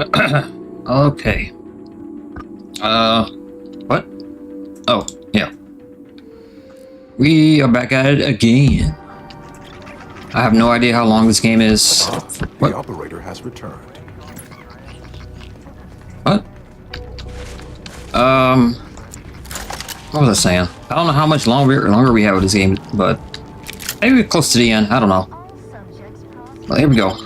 Okay. What? Oh, yeah. We are back at it again. I have no idea how long this game is. The What? operator has returned. What? What was I saying? I don't know how much longer we have with this game, but maybe we're close to the end. I don't know. Well, here we go.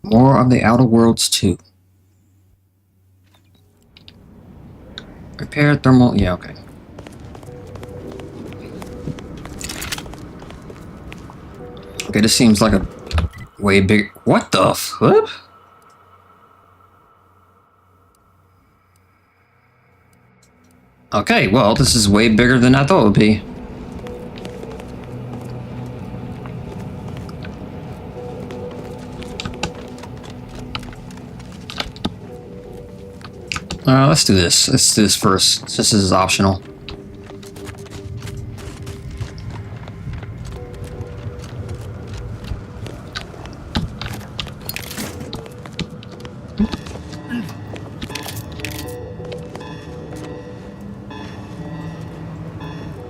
More of the Outer Worlds 2. Repair thermal. Yeah, okay. Okay, this seems like a way big. What the flip? Okay, well, this is way bigger than I thought it would be. Let's do this. Let's do this first. This is optional.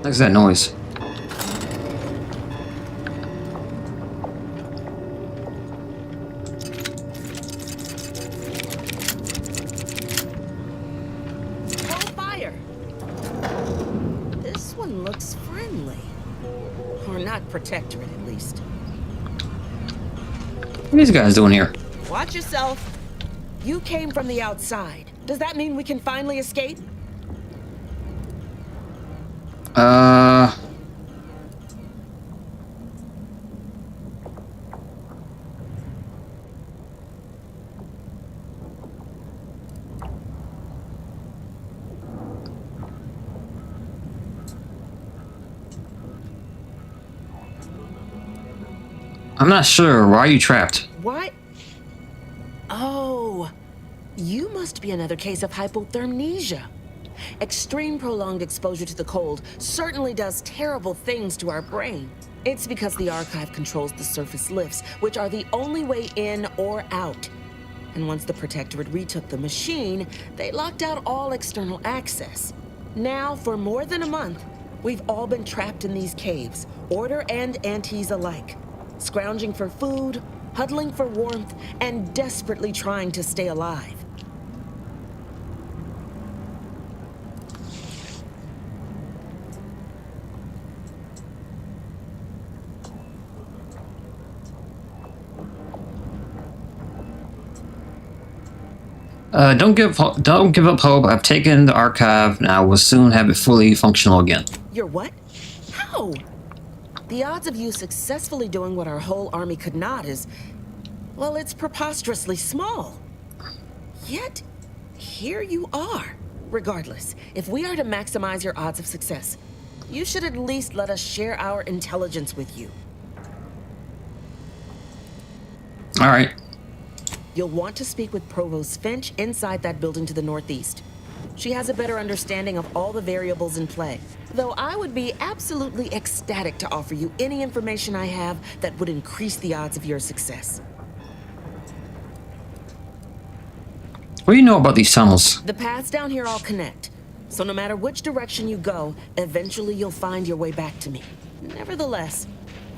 What's that noise? This one looks friendly. Or not protectorate, at least. What are these guys doing here? Watch yourself. You came from the outside. Does that mean we can finally escape? I'm not sure. Why are you trapped? What? Oh, you must be another case of hypothermia. Extreme prolonged exposure to the cold certainly does terrible things to our brain. It's because the archive controls the surface lifts, which are the only way in or out. And once the Protectorate retook the machine, they locked out all external access. Now, for more than a month, we've all been trapped in these caves, Order and Antes alike, scrounging for food, huddling for warmth, and desperately trying to stay alive. Don't give up hope. I've taken the archive, and I will soon have it fully functional again. You're what? How? The odds of you successfully doing what our whole army could not is, well, it's preposterously small. Yet, here you are. Regardless, if we are to maximize your odds of success, you should at least let us share our intelligence with you. All right. You'll want to speak with Provost Finch inside that building to the northeast. She has a better understanding of all the variables in play. Though I would be absolutely ecstatic to offer you any information I have that would increase the odds of your success. What do you know about these tunnels? The paths down here all connect. So no matter which direction you go, eventually you'll find your way back to me. Nevertheless,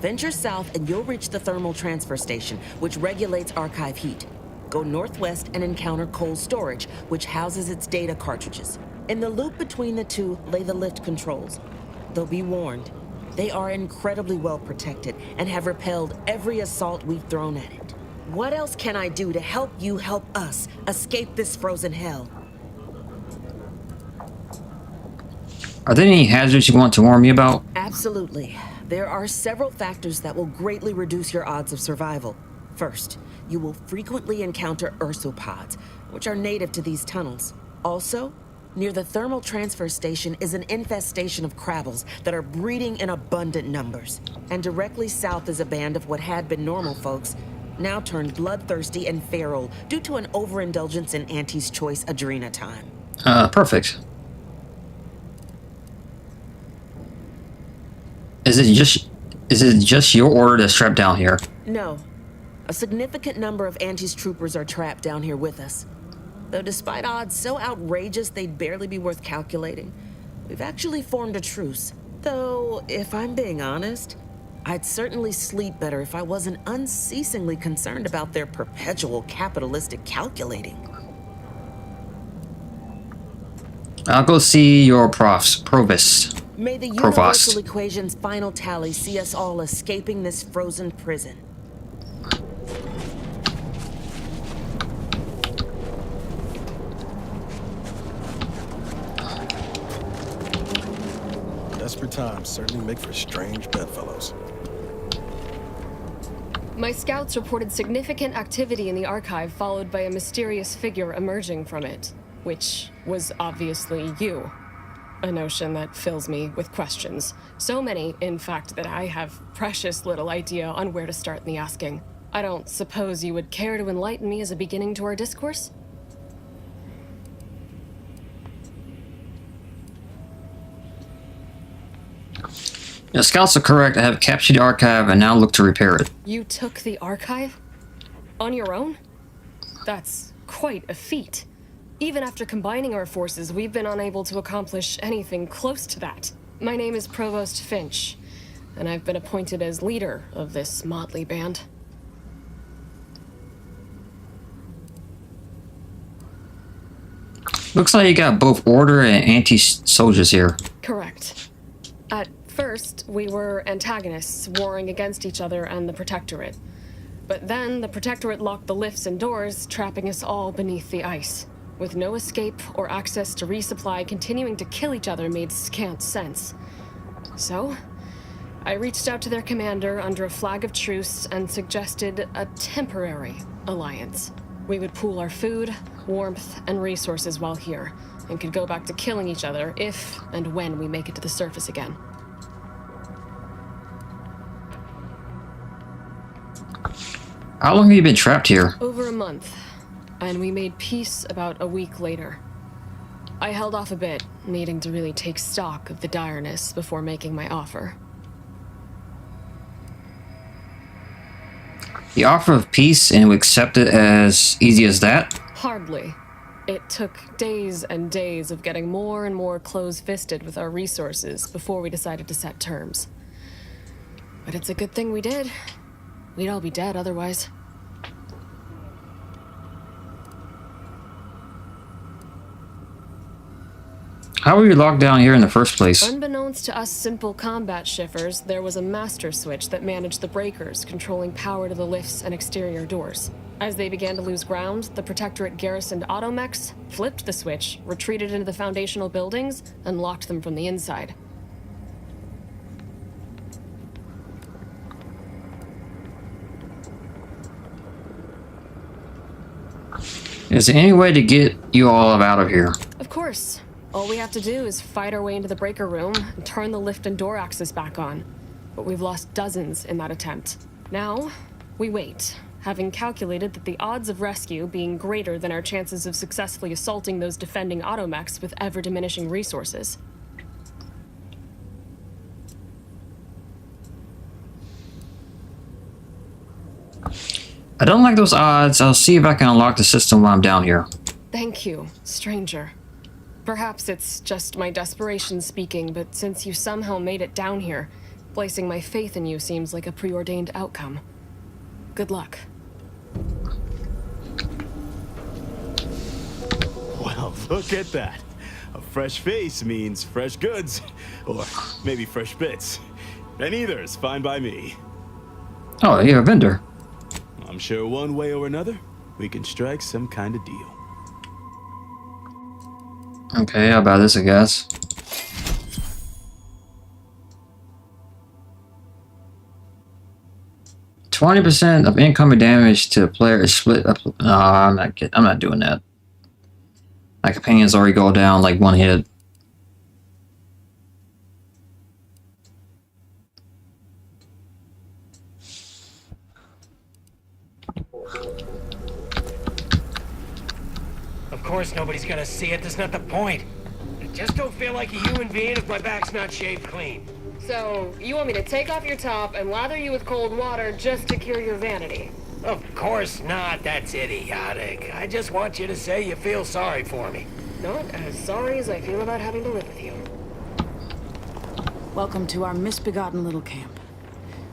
venture south and you'll reach the thermal transfer station, which regulates archive heat. Go northwest and encounter cold storage, which houses its data cartridges. In the loop between the two lay the lift controls. Though be warned, they are incredibly well protected and have repelled every assault we've thrown at it. What else can I do to help you help us escape this frozen hell? Are there any hazards you want to warn me about? Absolutely. There are several factors that will greatly reduce your odds of survival. First, you will frequently encounter ursopods, which are native to these tunnels. Also, near the thermal transfer station is an infestation of crabbles that are breeding in abundant numbers. And directly south is a band of what had been normal folks, now turned bloodthirsty and feral due to an overindulgence in Auntie's Choice Adrenatime. Perfect. Is it Is it just your order that's trapped down here? No. A significant number of Auntie's troopers are trapped down here with us. Though despite odds so outrageous they'd barely be worth calculating, we've actually formed a truce. Though, if I'm being honest, I'd certainly sleep better if I wasn't unceasingly concerned about their perpetual capitalistic calculating. I'll go see your provost. May the Provost. universal equation's final tally see us all escaping this frozen prison. Desperate times certainly make for strange bedfellows. My scouts reported significant activity in the archive, followed by a mysterious figure emerging from it, which was obviously you. A notion that fills me with questions. So many, in fact, that I have precious little idea on where to start in the asking. I don't suppose you would care to enlighten me as a beginning to our discourse? Your scouts are correct. I have captured the archive and now look to repair it. You took the archive? On your own? That's quite a feat. Even after combining our forces, we've been unable to accomplish anything close to that. My name is Provost Finch, and I've been appointed as leader of this motley band. Looks like you got both Order and anti-soldiers here. Correct. At first, we were antagonists, warring against each other and the Protectorate. But then, the Protectorate locked the lifts and doors, trapping us all beneath the ice. With no escape or access to resupply, continuing to kill each other made scant sense. So, I reached out to their commander under a flag of truce and suggested a temporary alliance. We would pool our food, warmth, and resources while here, and could go back to killing each other if and when we make it to the surface again. How long have you been trapped here? Over a month, and we made peace about a week later. I held off a bit, needing to really take stock of the direness before making my offer. The offer of peace, and you accept it as easy as that? Hardly. It took days and days of getting more and more close-fisted with our resources before we decided to set terms. But it's a good thing we did. We'd all be dead otherwise. How were you locked down here in the first place? Unbeknownst to us simple combat shiffers, there was a master switch that managed the breakers, controlling power to the lifts and exterior doors. As they began to lose ground, the Protectorate garrisoned automechs, flipped the switch, retreated into the foundational buildings, and locked them from the inside. Is there any way to get you all out of here? Of course. All we have to do is fight our way into the breaker room and turn the lift and door access back on. But we've lost dozens in that attempt. Now, we wait, having calculated that the odds of rescue being greater than our chances of successfully assaulting those defending automechs with ever-diminishing resources. I don't like those odds. I'll see if I can unlock the system while I'm down here. Thank you, stranger. Perhaps it's just my desperation speaking, but since you somehow made it down here, placing my faith in you seems like a preordained outcome. Good luck. Well, look at that. A fresh face means fresh goods. Or maybe fresh bits. And either is fine by me. Oh, you're a vendor. I'm sure one way or another, we can strike some kind of deal. Okay, how about this, I guess? %20 of incoming damage to the player is split up. No, I'm not doing that. My companions already go down like one hit. Of course nobody's gonna see it, that's not the point. I just don't feel like a human being if my back's not shaved clean. So, you want me to take off your top and lather you with cold water just to cure your vanity? Of course not. That's idiotic. I just want you to say you feel sorry for me. Not as sorry as I feel about having to live with you. Welcome to our misbegotten little camp.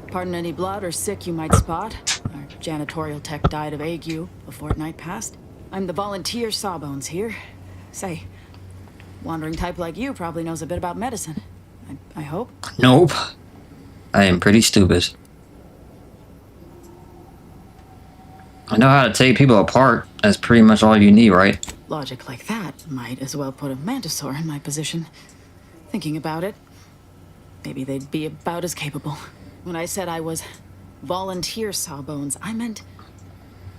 Pardon any blood or sick you might spot. Our janitorial tech died of ague a fortnight past. I'm the volunteer Sawbones here. Say, wandering type like you probably knows a bit about medicine. I hope. Nope. I am pretty stupid. I know how to take people apart. That's pretty much all you need, right? Logic like that might as well put a Mantisaur in my position. Thinking about it, maybe they'd be about as capable. When I said I was volunteer Sawbones, I meant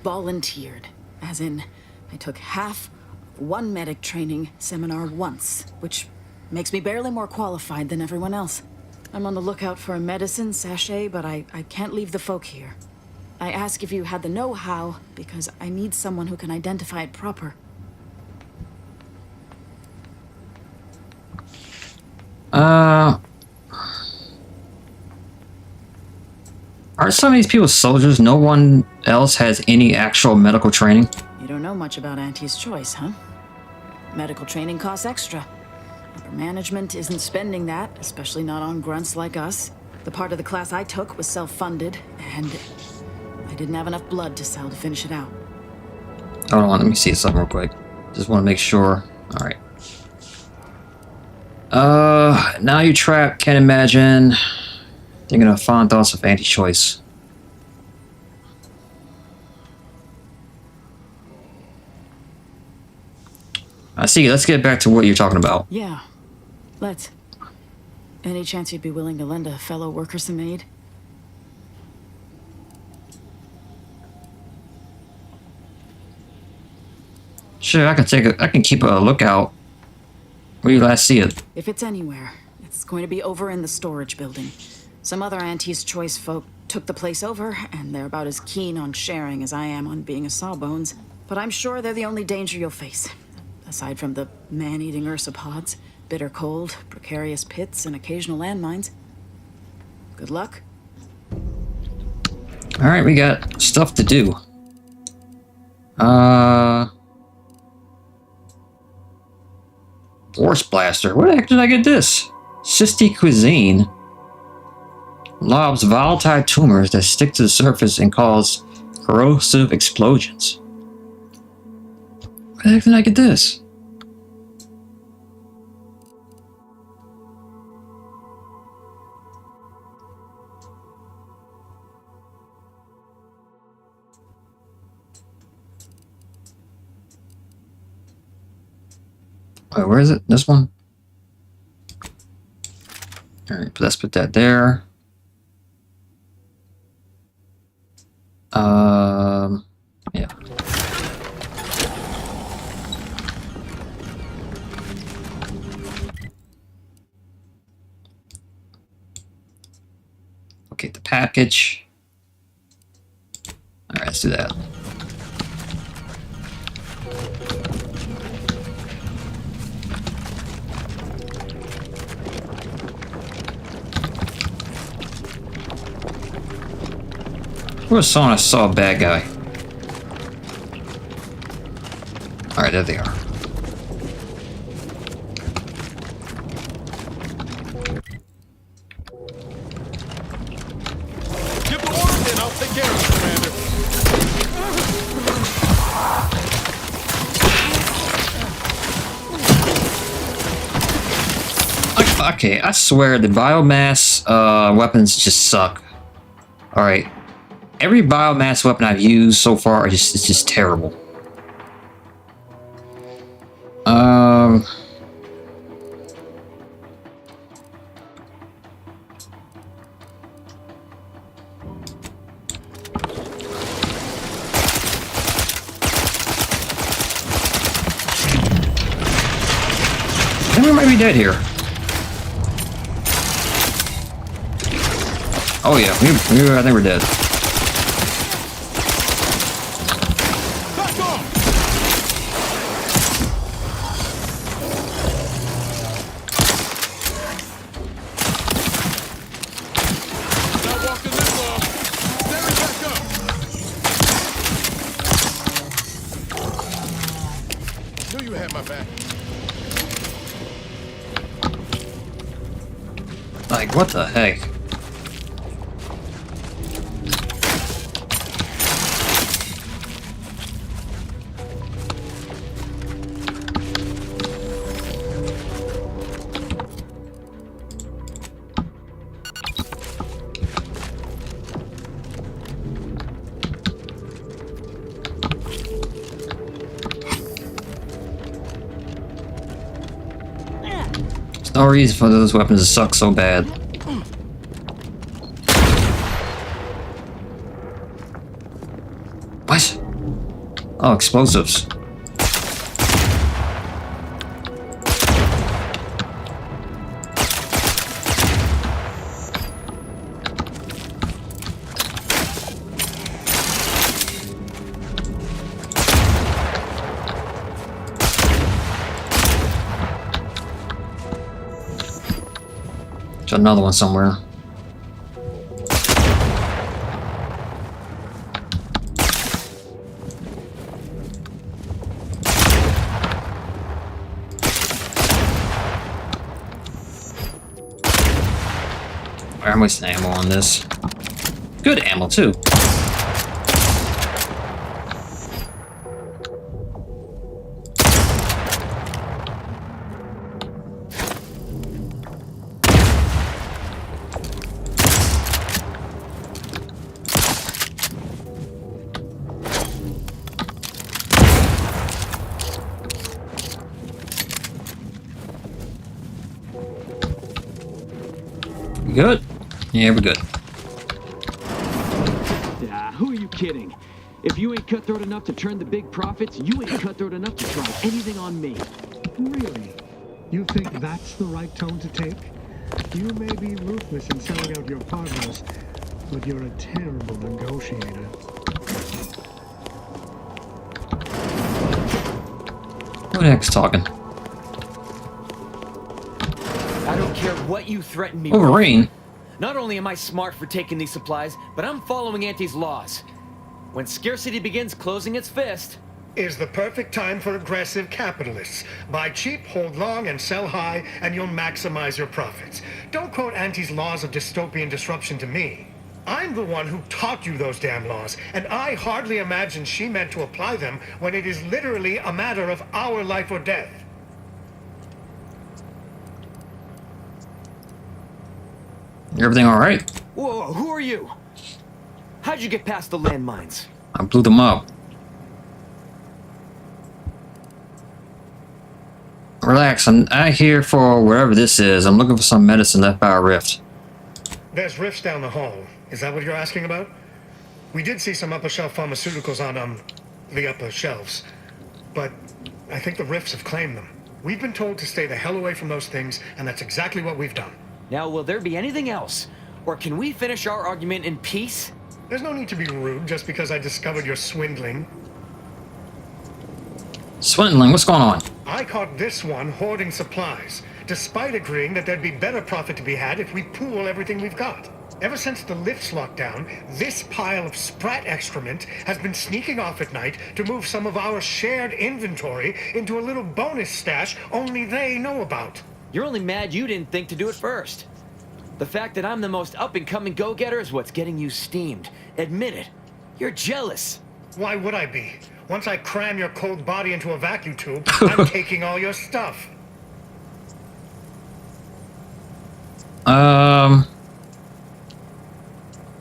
volunteered. As in, I took half of one medic training seminar once, which makes me barely more qualified than everyone else. I'm on the lookout for a medicine sachet, but I can't leave the folk here. I ask if you had the know-how, because I need someone who can identify it proper. Aren't some of these people soldiers? No one else has any actual medical training? You don't know much about Auntie's choice, huh? Medical training costs extra. Upper management isn't spending that, especially not on grunts like us. The part of the class I took was self-funded, and I didn't have enough blood to sell to finish it out. Hold on, let me see something real quick. Just want to make sure. Alright. Now you're trapped, can't imagine. Thinking of fond thoughts of anti-choice. I see, let's get back to what you're talking about. Yeah, let's. Any chance you'd be willing to lend a fellow worker some aid? Sure, I can keep a lookout. Where you last see it? If it's anywhere, it's going to be over in the storage building. Some other Auntie's Choice folk took the place over, and they're about as keen on sharing as I am on being a Sawbones. But I'm sure they're the only danger you'll face. Aside from the man-eating ursopods, bitter cold, precarious pits, and occasional landmines. Good luck. Alright, we got stuff to do. Force Blaster. Where the heck did I get this? Cystic Cuisine. Lobs volatile tumors that stick to the surface and cause corrosive explosions. Where the heck did I get this? Wait, where is it? This one? Alright, let's put that there. Yeah. Okay, the package. Alright, let's do that. Who was someone I saw a bad guy? Alright, there they are. Give the order, and I'll take care of it, Commander. Okay, I swear the biomass weapons just suck. Alright. Every biomass weapon I've used so far is just terrible. I think we might be dead here. Oh yeah, I think we're dead. Back off! You have my back. Like, what the heck? There's no reason for those weapons to suck so bad. What? Oh, explosives. There's another one somewhere. I'm wasting ammo on this. Good ammo too. Good? Yeah, we're good. Who are you kidding? If you ain't cutthroat enough to turn the big profits, you ain't cutthroat enough to try anything on me. Really? You think that's the right tone to take? You may be ruthless in selling out your partners, but you're a terrible negotiator. Who the heck's talking? I don't care what you threaten me with. Wolverine? Not only am I smart for taking these supplies, but I'm following Auntie's laws. When scarcity begins closing its fist... Is the perfect time for aggressive capitalists. Buy cheap, hold long, and sell high, and you'll maximize your profits. Don't quote Auntie's laws of dystopian disruption to me. I'm the one who taught you those damn laws, and I hardly imagine she meant to apply them when it is literally a matter of our life or death. Everything alright? Whoa, who are you? How'd you get past the landmines? I blew them up. Relax, I'm out here for wherever this is. I'm looking for some medicine left by a rift. There's rifts down the hall. Is that what you're asking about? We did see some upper shelf pharmaceuticals on, the upper shelves. But I think the rifts have claimed them. We've been told to stay the hell away from those things, and that's exactly what we've done. Now, will there be anything else? Or can we finish our argument in peace? There's no need to be rude just because I discovered you're swindling. Swindling, what's going on? I caught this one hoarding supplies, despite agreeing that there'd be better profit to be had if we pool everything we've got. Ever since the lifts locked down, this pile of sprat excrement has been sneaking off at night to move some of our shared inventory into a little bonus stash only they know about. You're only mad you didn't think to do it first. The fact that I'm the most up-and-coming go-getter is what's getting you steamed. Admit it. You're jealous. Why would I be? Once I cram your cold body into a vacuum tube, I'm taking all your stuff.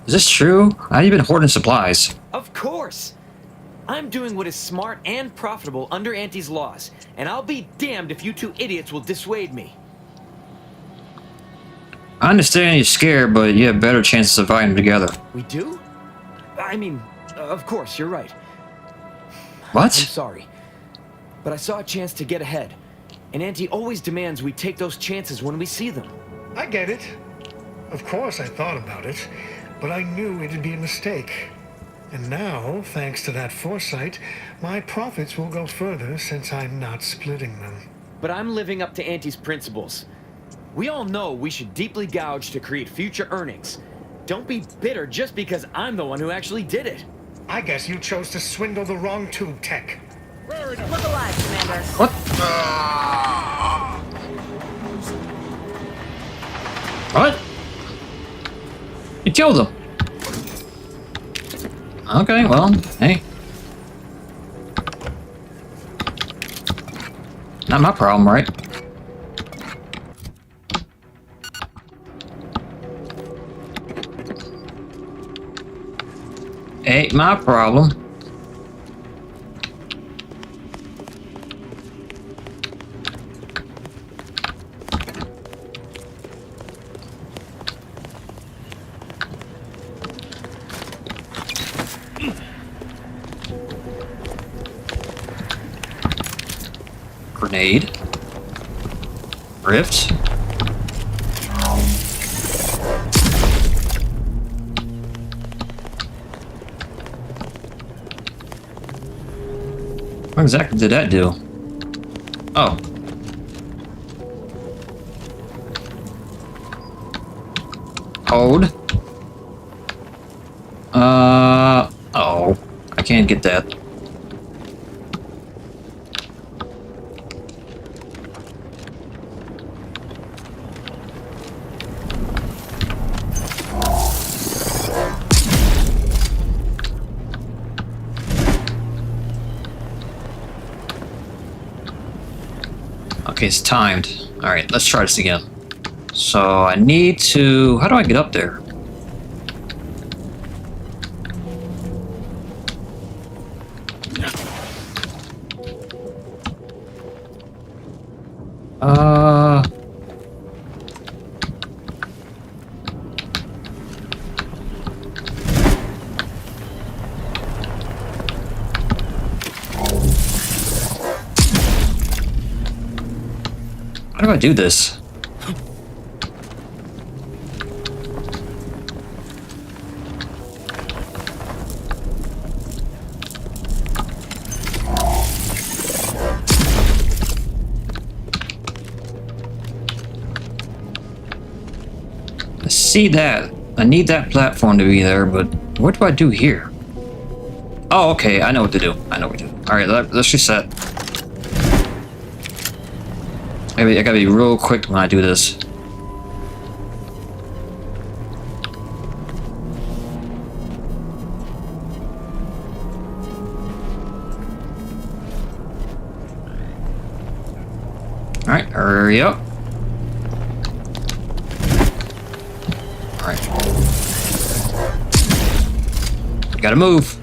Is this true? How you been hoarding supplies? Of course. I'm doing what is smart and profitable under Auntie's laws, and I'll be damned if you two idiots will dissuade me. I understand you're scared, but you have better chance of surviving together. We do? I mean, of course, you're right. What? I'm sorry. But I saw a chance to get ahead. And Auntie always demands we take those chances when we see them. I get it. Of course I thought about it, but I knew it'd be a mistake. And now, thanks to that foresight, my profits will go further since I'm not splitting them. But I'm living up to Auntie's principles. We all know we should deeply gouge to create future earnings. Don't be bitter just because I'm the one who actually did it. I guess you chose to swindle the wrong tube tech. Look alive, Commander. What? What? You killed him. Okay, well, hey. Not my problem, right? Ain't my problem. Grenade. Rift. What exactly did that do? Oh. Hold. Oh. I can't get that. Okay, it's timed. Alright, let's try this again. So I need to... How do I get up there? How do I do this? I see that. I need that platform to be there, but what do I do here? Oh, okay. I know what to do. I know what to do. Alright, let's reset. I gotta be real quick when I do this. Alright, hurry up. Alright. Gotta move.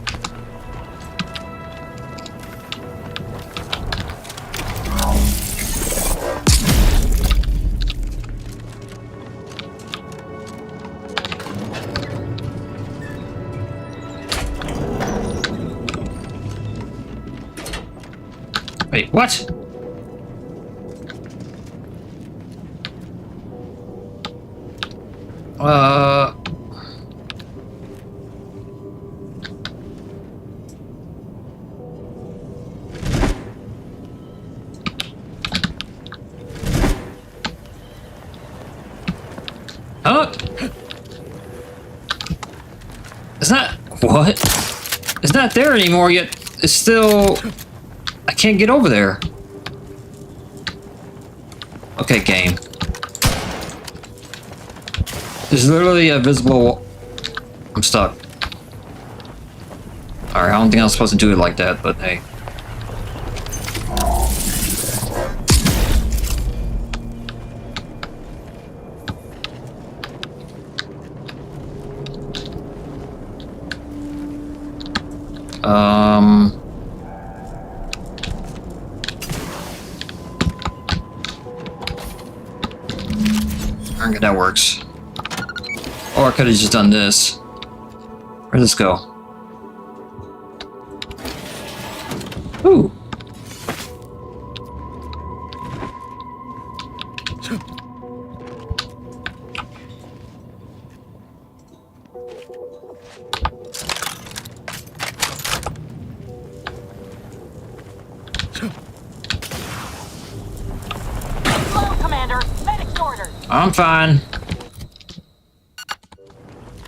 Wait, what? Huh? It's not... What? It's not there anymore, yet it's still... I can't get over there. Okay, game. There's literally a visible... I'm stuck. Alright, I don't think I'm supposed to do it like that, but hey. I think that works. Or I could have just done this. Where'd this go? Ooh. I'm fine.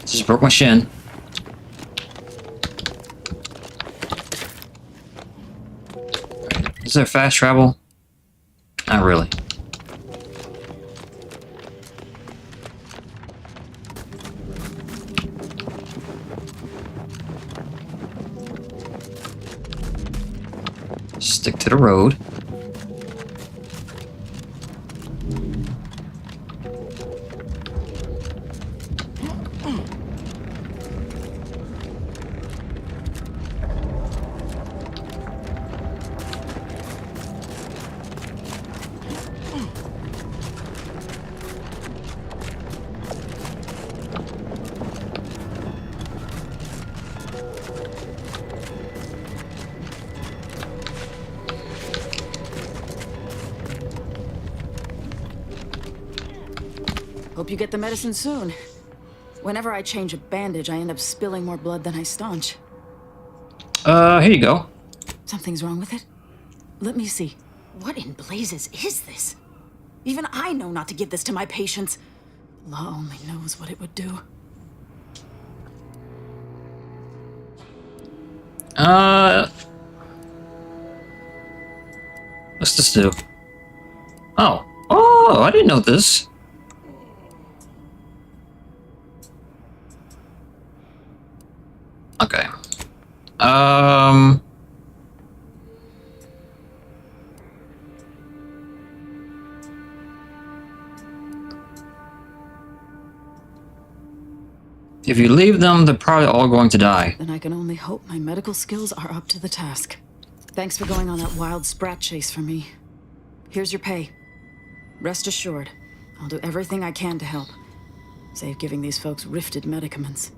Just broke my shin. Is there fast travel? Not really. Stick to the road. Hope you get the medicine soon. Whenever I change a bandage, I end up spilling more blood than I staunch. Here you go. Something's wrong with it? Let me see. What in blazes is this? Even I know not to give this to my patients. Law only knows what it would do. What's this do? Oh, I didn't know this. Okay. If you leave them, they're probably all going to die. Then I can only hope my medical skills are up to the task. Thanks for going on that wild sprat chase for me. Here's your pay. Rest assured, I'll do everything I can to help. Save giving these folks rifted medicaments.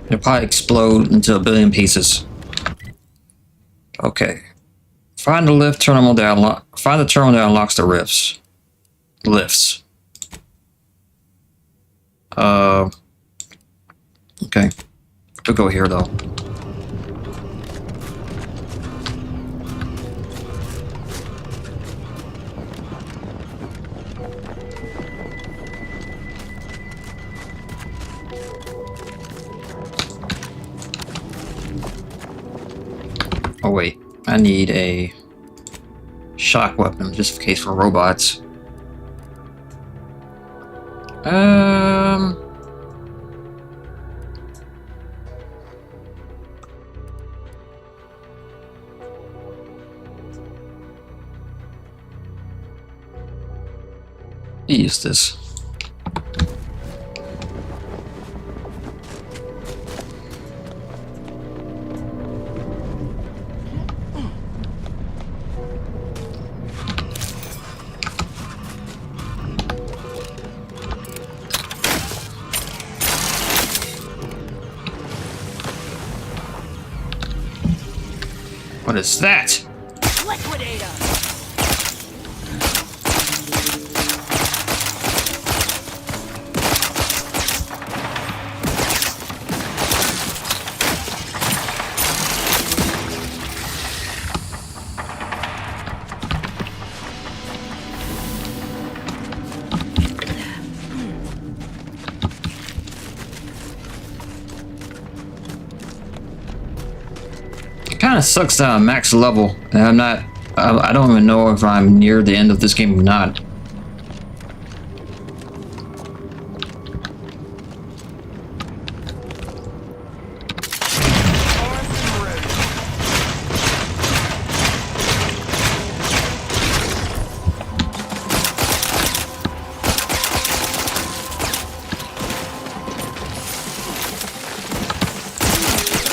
It'll probably explode into a billion pieces. Okay. Find the lift terminal that find the terminal that unlocks the rifts. Lifts. Okay. We'll go here though. Oh wait, I need a shock weapon just in case for robots. Use this. What is that? Liquidator! Kind of sucks that I'm max level and I don't even know if I'm near the end of this game or not.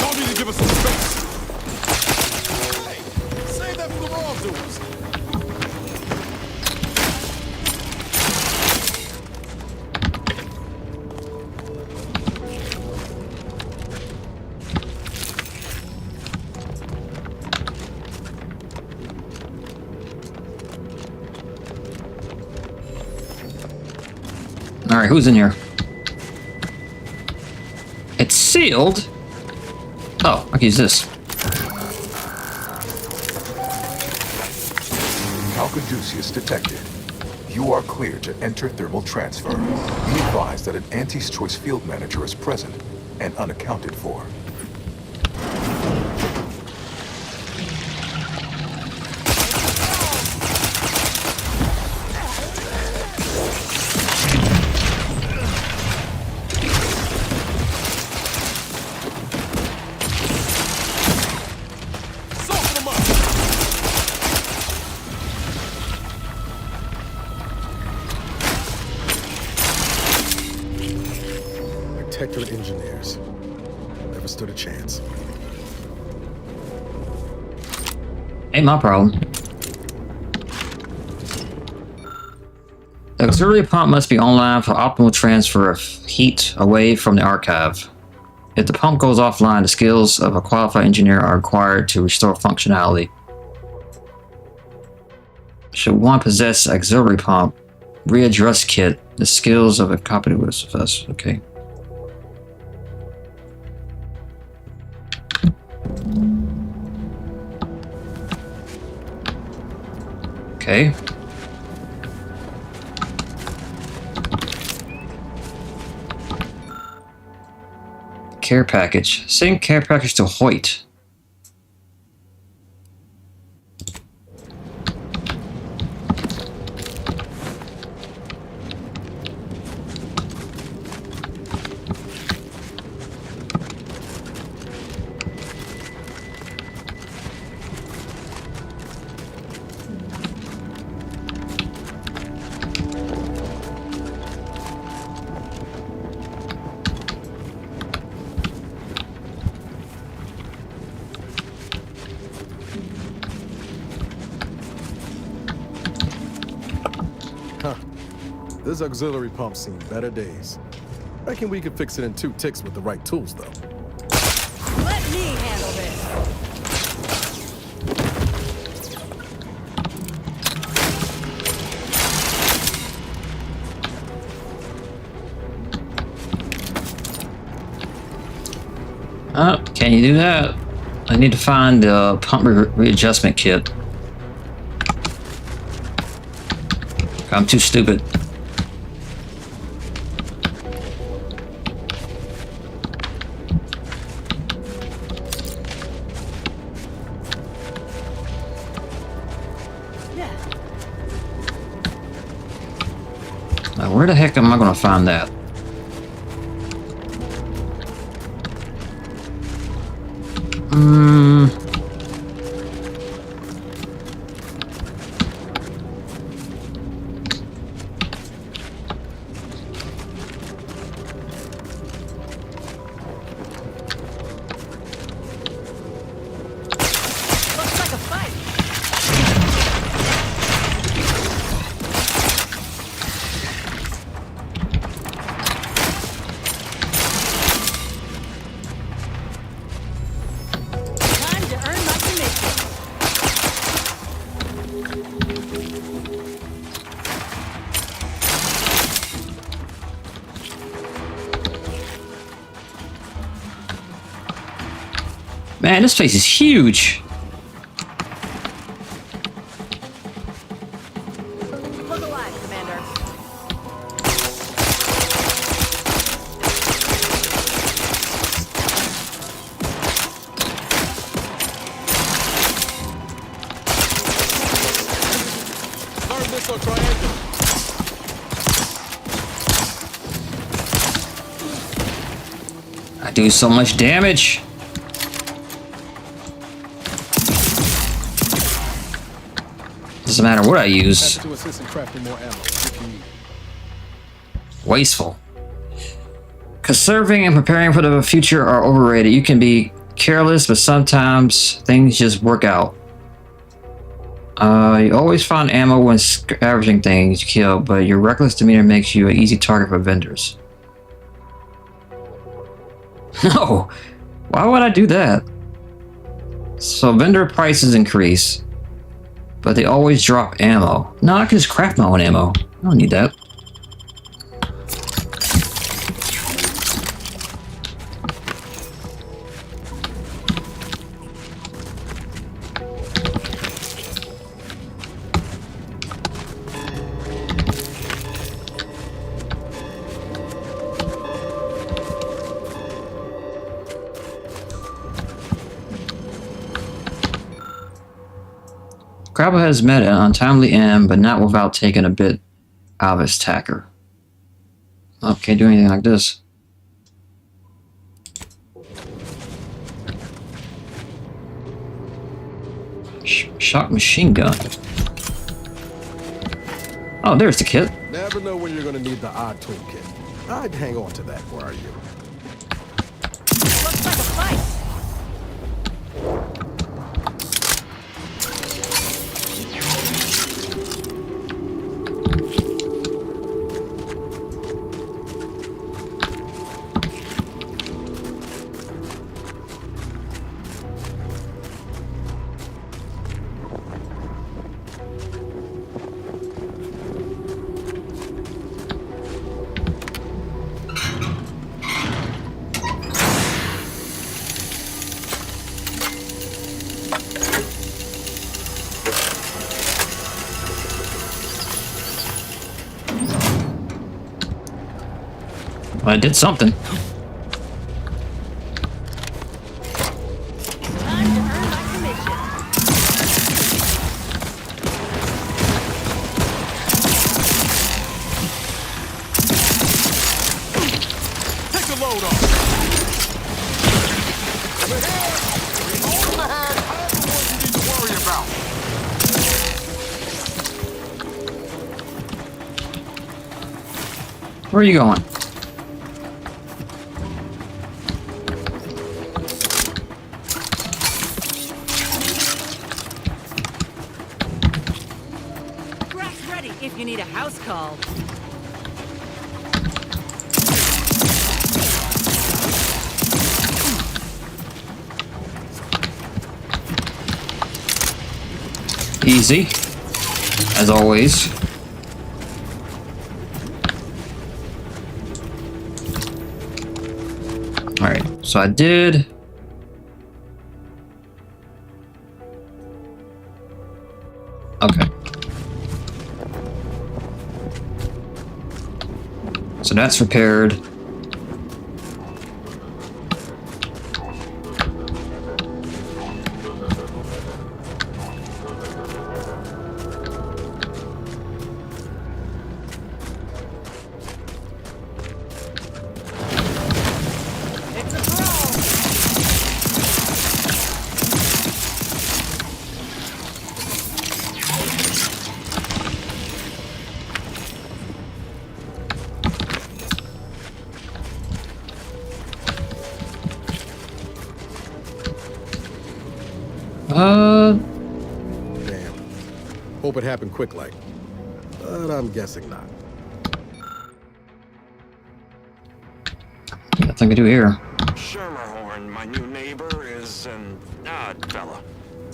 Y'all need to give us some space. Save that for the wrongdoers. All right, who's in here? It's sealed. Oh, I can use this. Caduceus detected. You are cleared to enter thermal transfer. Be advised that an Auntie's Choice field manager is present and unaccounted for. Protectorate engineers. Never stood a chance. Ain't my problem. The auxiliary pump must be online for optimal transfer of heat away from the archive. If the pump goes offline, the skills of a qualified engineer are required to restore functionality. Should one possess auxiliary pump, readdress kit, the skills of a competent with us. Okay. Okay. Care package. Send care package to Hoyt. This auxiliary pump's seen better days. Reckon we could fix it in 2 ticks with the right tools, though. Let me handle this. Oh, can you do that? I need to find the pump readjustment kit. I'm too stupid. Now, where the heck am I gonna find that? Looks like a fight. Time to earn my commission. Man, this place is huge. Look alive, Commander. Learn this on triangle. I do so much damage. Doesn't matter what I use. Happy to assist in crafting more ammo if you need. Wasteful. Conserving and preparing for the future are overrated. You can be careless, but sometimes things just work out. You always find ammo when scavenging things you kill, but your reckless demeanor makes you an easy target for vendors. No! Why would I do that? So vendor prices increase, but they always drop ammo. No, I can just craft my own ammo. I don't need that. Crabble has met an untimely end, but not without taking a bit out of his tacker. Oh, can't do anything like this. Shock machine gun. Oh, there's the kit. Never know when you're gonna need the odd toolkit. I'd hang on to that, were you? I did something. Time to earn my commission. Take the load off. Over here. Hold the hand. I'm the one you need to worry about. Where are you going? Grass ready if you need a house call. Easy, as always. Alright, so I did. Okay. So that's repaired. It's a brawl. Damn. Hope it happened quick like. But I'm guessing not. Nothing to do here. Schermerhorn, my new neighbor, is an odd fella.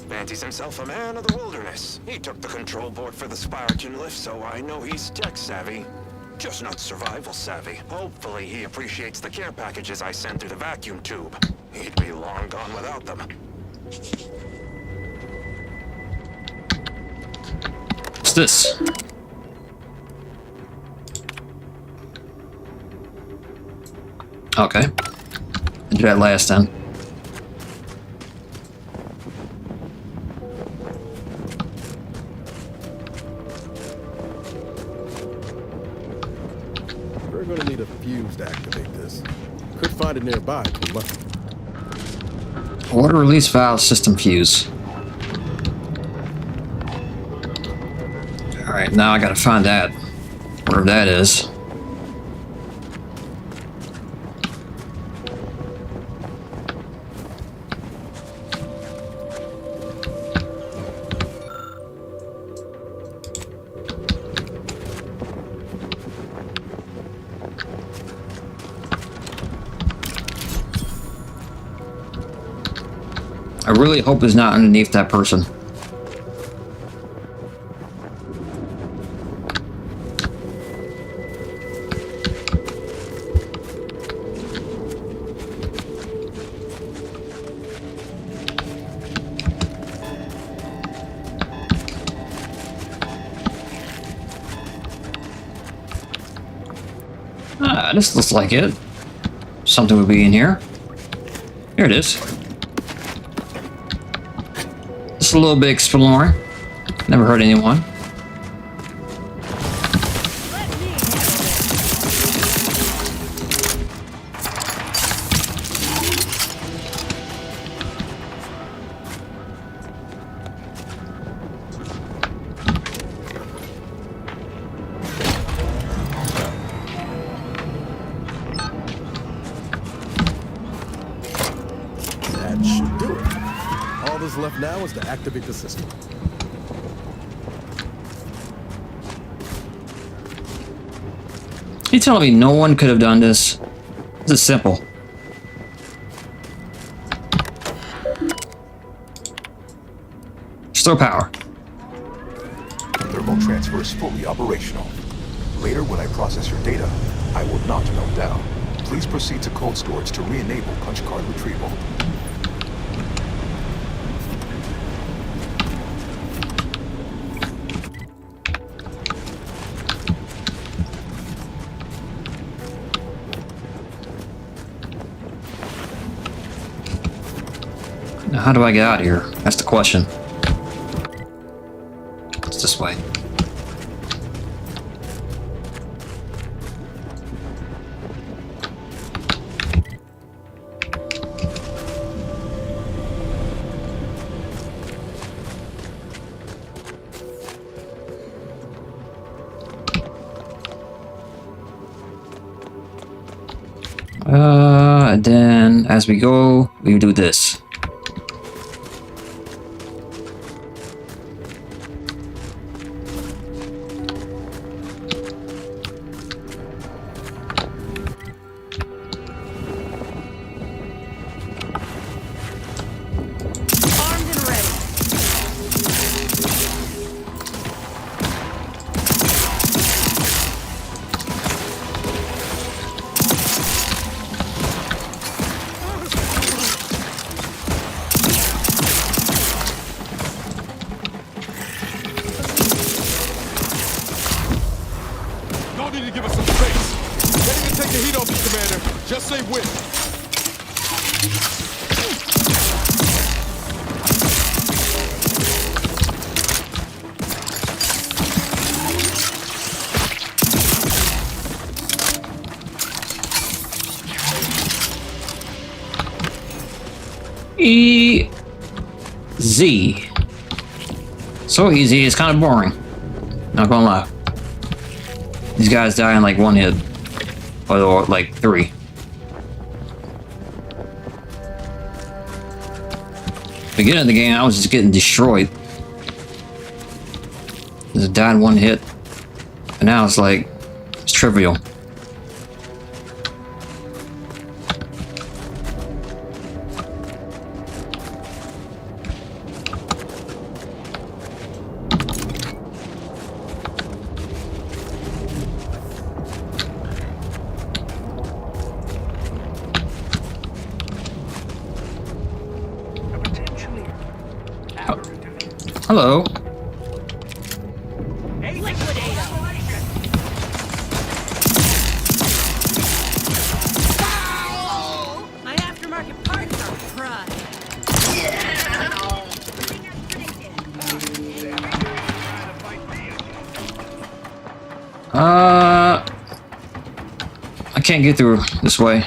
Fancies himself a man of the wilderness. He took the control board for the Spiraton lift, so I know he's tech savvy. Just not survival savvy. Hopefully he appreciates the care packages I send through the vacuum tube. He'd be long gone without them. What's this? Okay. I did that last time. We're gonna need a fuse to activate this. Could find it nearby if we're lucky. Water release valve system fuse. Alright, now I gotta find that. Wherever that is. I really hope it's not underneath that person. Ah, this looks like it. Something would be in here. Here it is. Just a little bit exploring. Never hurt anyone. Let me handle this. That should do it. now is to activate the system. You telling me no one could have done this? This is simple. Store power. Thermal transfer is fully operational. Later, when I process your data, I will not melt down. Please proceed to cold storage to re-enable punch card retrieval. Now, how do I get out of here? That's the question. It's this way. And then as we go, we do this. Armed and ready. Y'all need to give us some space. Can't even take the heat off you, Commander. Just say when. Easy. So easy, it's kind of boring. Not gonna lie. These guys die in like one hit. Or like 3. Beginning of the game, I was just getting destroyed. Just died in one hit. And now it's like, it's trivial. Hello. My aftermarket parts are pride. I can't get through this way.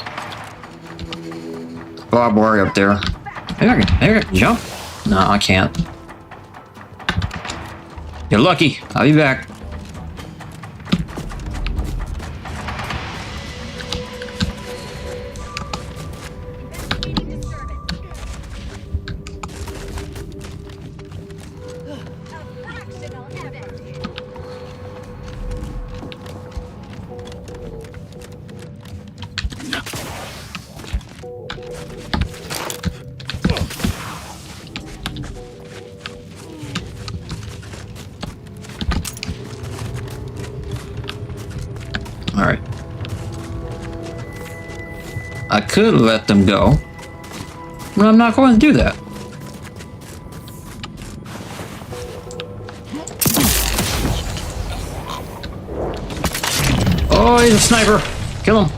Barbed wire up there. Maybe I can jump? No, I can't. You're lucky. I'll be back. Alright. I could let them go, but I'm not going to do that. Oh, he's a sniper. Kill him.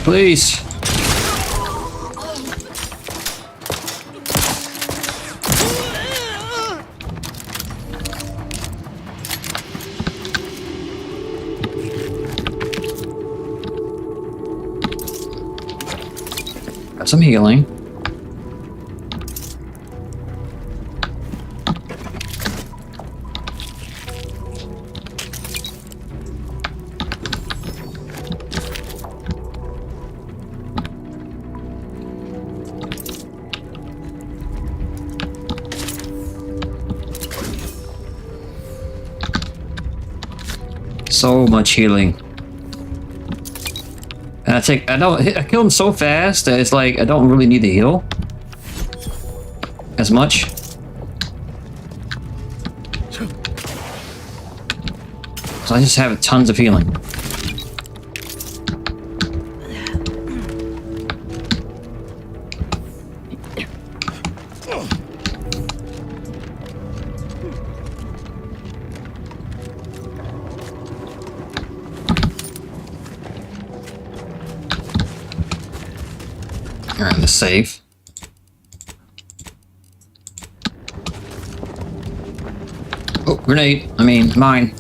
Please. Got some healing. So much healing. And I kill him so fast that it's like I don't really need to heal as much. So I just have tons of healing. Alright, the save. Oh, grenade. I mean, mine.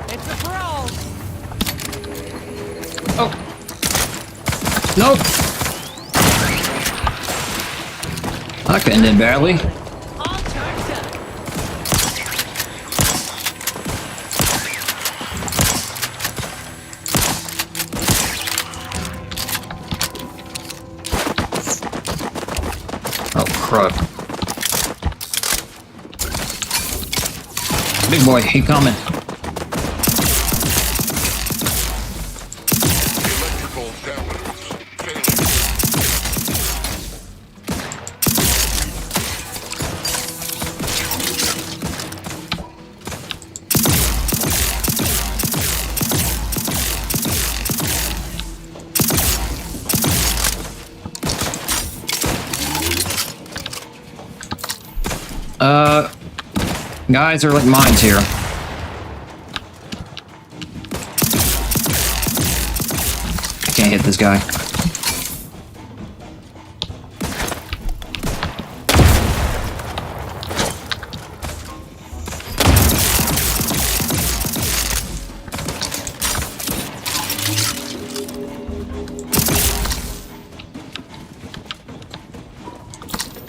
It's a brawl. Oh. Nope. That could end it badly. All charged up. Oh, crud. Big boy, he coming. Electrical damage. Failing. Guys are like mines here. I can't hit this guy.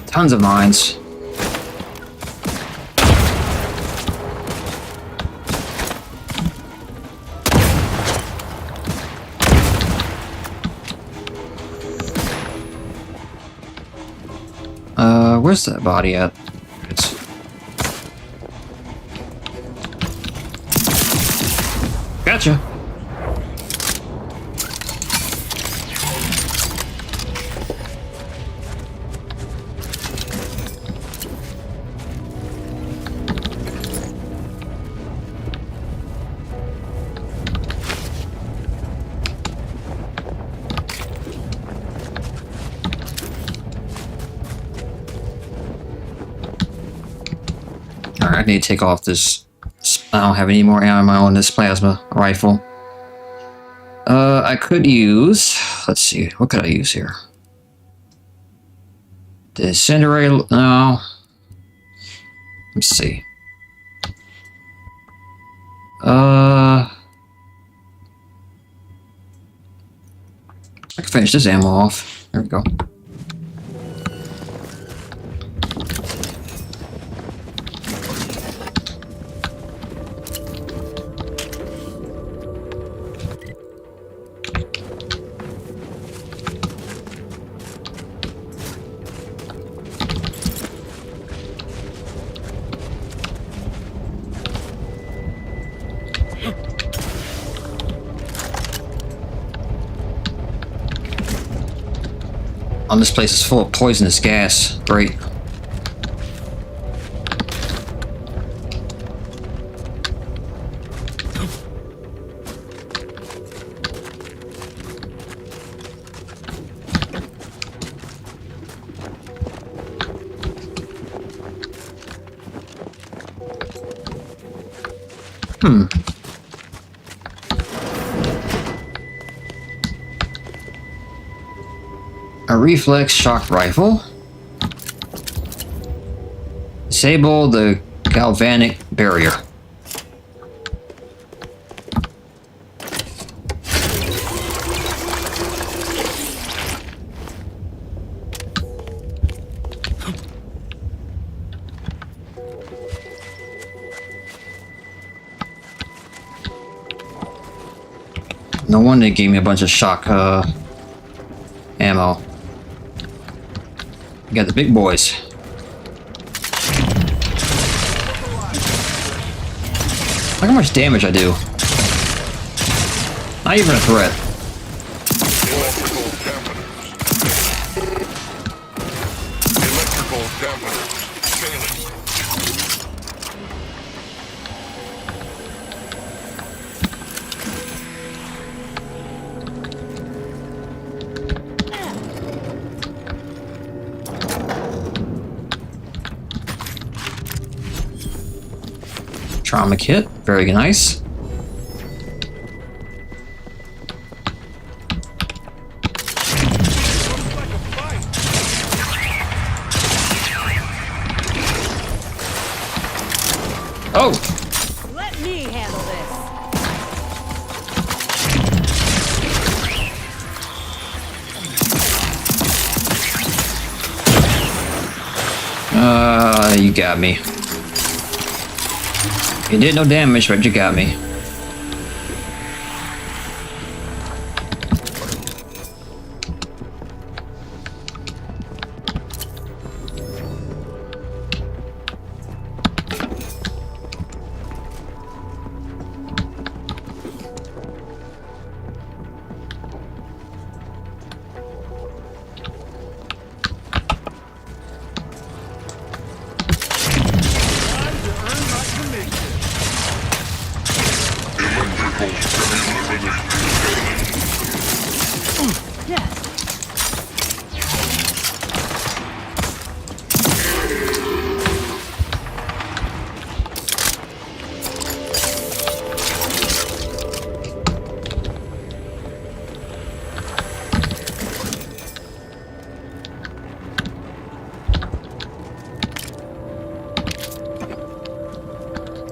Tons of mines. Where's that body at? It's... Gotcha. I need to take off this. I don't have any more ammo on this plasma rifle. I could use. Let's see. What could I use here? The incinerator. No. Let's see. I can finish this ammo off. There we go. Oh, this place is full of poisonous gas. Great. A reflex shock rifle. Disable the galvanic barrier. No wonder they gave me a bunch of shock ammo. We got the big boys. Look how much damage I do. Not even a threat. Electrical dampeners failing. Trauma kit, very nice. Oh! Let me handle this. You got me. You did no damage, but you got me.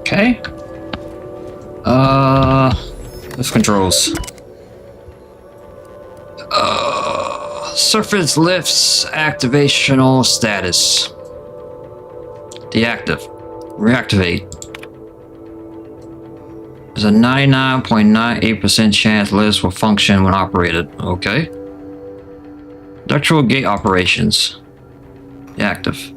Okay. Those controls. Surface lifts activational status. Deactive. Reactivate. There's a 99.98% chance lifts will function when operated. Okay. Electrical gate operations. Deactive.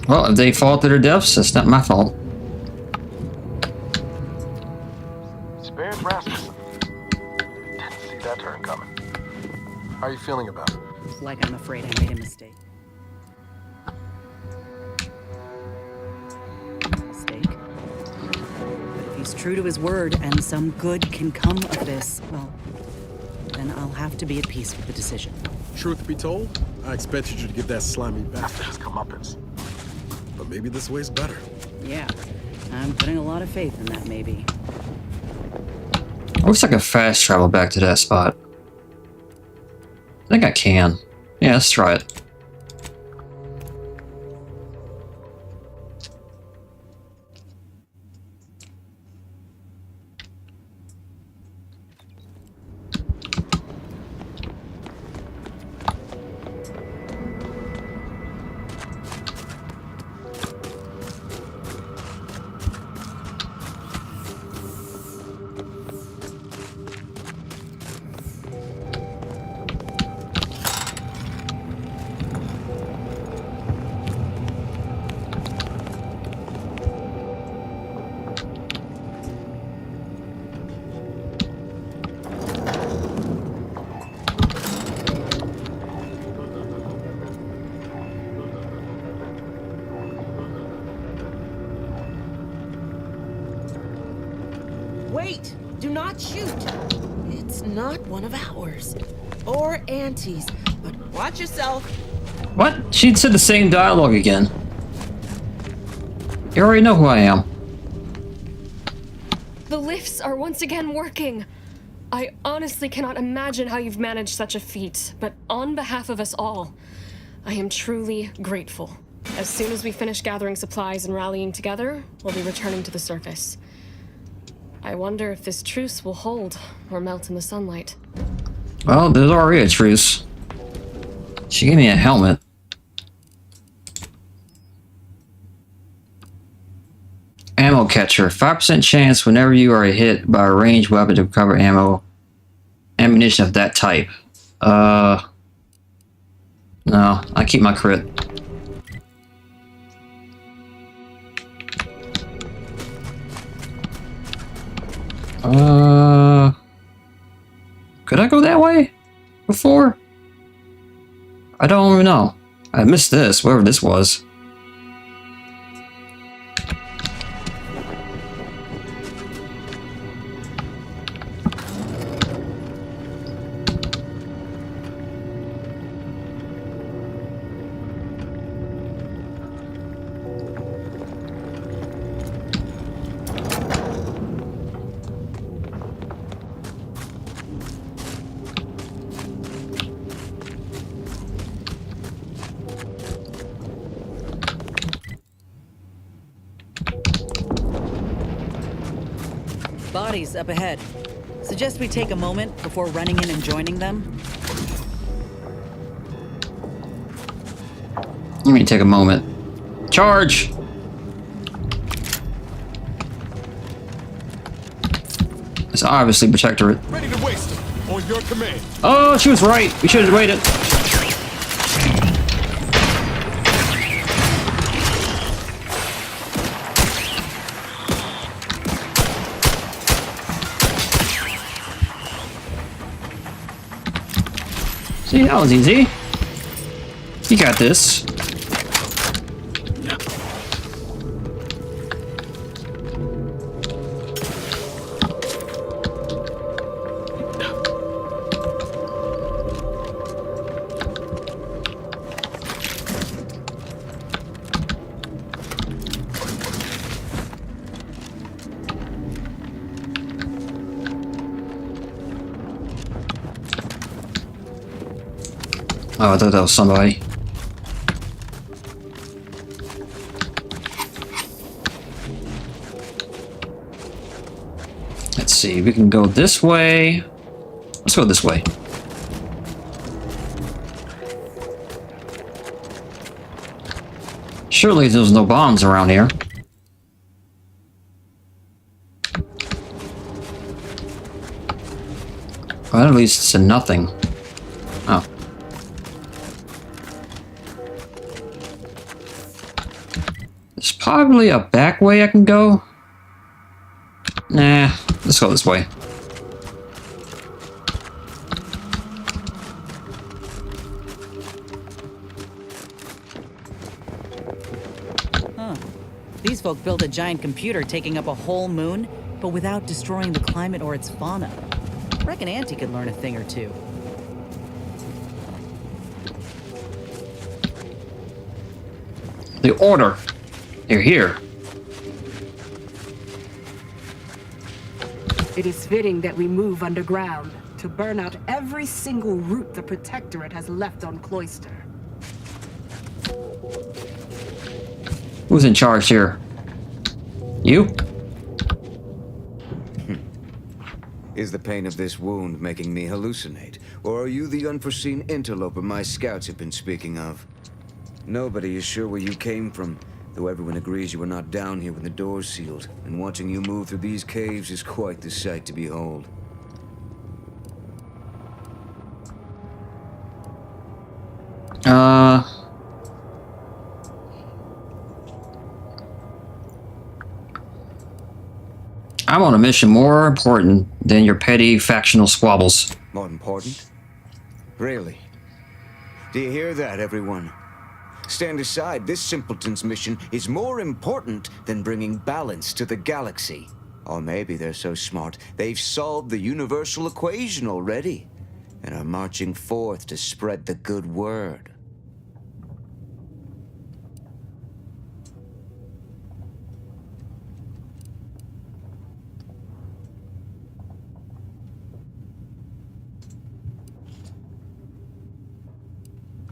Well, if they fall to their deaths, that's not my fault. Spared Rasmussen. Didn't see that turn coming. How are you feeling about it? Like I'm afraid I made a mistake. Mistake? But if he's true to his word and some good can come of this, well, then I'll have to be at peace with the decision. Truth be told, I expected you to give that slimy bastard his comeuppance. But maybe this way's better. Yeah, I'm putting a lot of faith in that, maybe. I wish I could fast travel back to that spot. I think I can. Yeah, let's try it. Wait! Do not shoot! It's not one of ours. Or Auntie's. But watch yourself. What? She said the same dialogue again. You already know who I am. The lifts are once again working. I honestly cannot imagine how you've managed such a feat, but on behalf of us all, I am truly grateful. As soon as we finish gathering supplies and rallying together, we'll be returning to the surface. I wonder if this truce will hold or melt in the sunlight. Well, there's already a truce. She gave me a helmet. Ammo catcher. 5% chance whenever you are hit by a ranged weapon to recover ammunition of that type. No, I keep my crit. Could I go that way before? I don't even know. I missed this, whatever this was. Bodies up ahead. Suggest we take a moment before running in and joining them. Let me take a moment. Charge! It's obviously Protectorate. Ready to waste them. On your command. Oh, she was right. We should have waited. See, that was easy. You got this. Oh, I thought that was somebody. Let's see, we can go this way. Let's go this way. Surely there's no bombs around here. Well, at least it's a nothing. Oh. There's probably a back way I can go. Nah, let's go this way. Huh. These folk built a giant computer taking up a whole moon, but without destroying the climate or its fauna. Reckon Auntie could learn a thing or two. The Order. They're here. It is fitting that we move underground to burn out every single root the Protectorate has left on Cloister. Who's in charge here? You? Is the pain of this wound making me hallucinate? Or are you the unforeseen interloper my scouts have been speaking of? Nobody is sure where you came from, though everyone agrees you were not down here when the doors sealed, and watching you move through these caves is quite the sight to behold. I'm on a mission more important than your petty factional squabbles. More important? Really? Do you hear that, everyone? Stand aside. This simpleton's mission is more important than bringing balance to the galaxy. Or maybe they're so smart, they've solved the universal equation already, and are marching forth to spread the good word.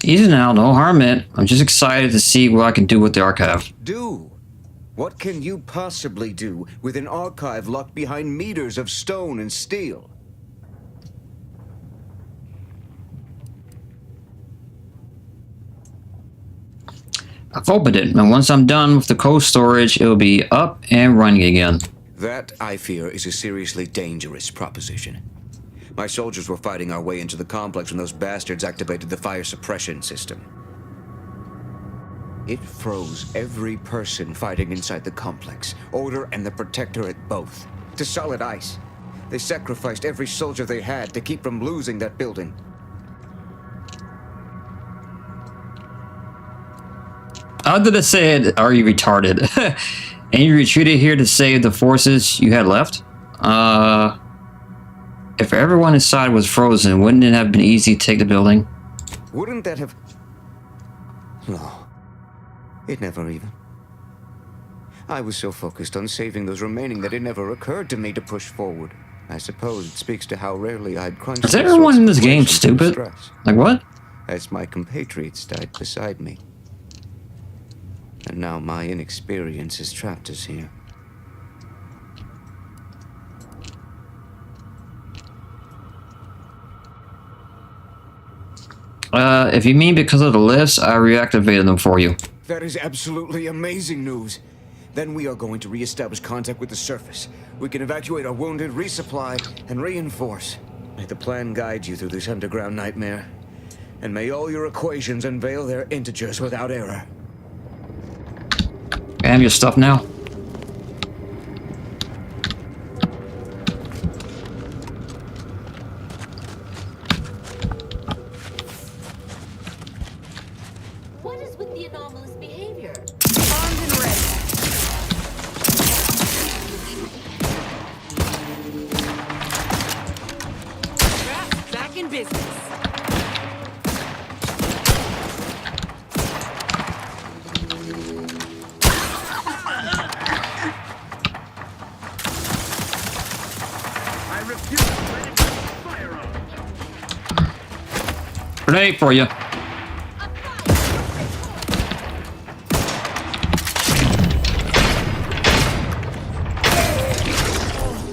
Easy now, no harm meant. I'm just excited to see what I can do with the archive. Do What can you possibly do with an archive locked behind meters of stone and steel? I've opened it, and once I'm done with the cold storage, it'll be up and running again. That, I fear, is a seriously dangerous proposition. My soldiers were fighting our way into the complex when those bastards activated the fire suppression system. It froze every person fighting inside the complex, Order and the Protectorate both, to solid ice. They sacrificed every soldier they had to keep from losing that building. How did it say it? Are you retarded? And you retreated here to save the forces you had left? If everyone inside was frozen, wouldn't it have been easy to take the building? Wouldn't that have... No. It never even. I was so focused on saving those remaining that it never occurred to me to push forward. I suppose it speaks to how rarely I'd crunched... Is everyone in this game stupid? Like what? As my compatriots died beside me. And now my inexperience has trapped us here. If you mean because of the lifts, I reactivated them for you. That is absolutely amazing news. Then we are going to re-establish contact with the surface. We can evacuate our wounded, resupply, and reinforce. May the plan guide you through this underground nightmare. And may all your equations unveil their integers without error. I have your stuff now. What is with the anomalous behavior? Armed and ready. Back in business. Grenade for you.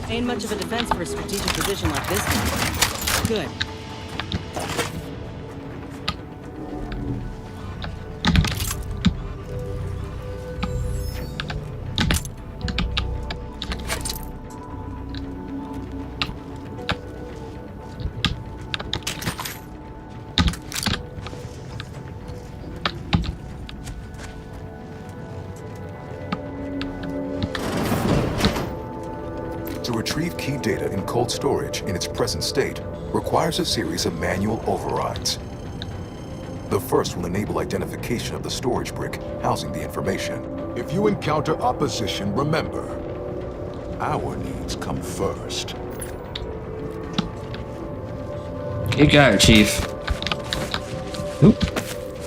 Ain't much of a defense for a strategic position like this one. Good. To retrieve key data in cold storage in its present state requires a series of manual overrides. The first will enable identification of the storage brick housing the information. If you encounter opposition, remember, our needs come first. You got it, Chief. Oop.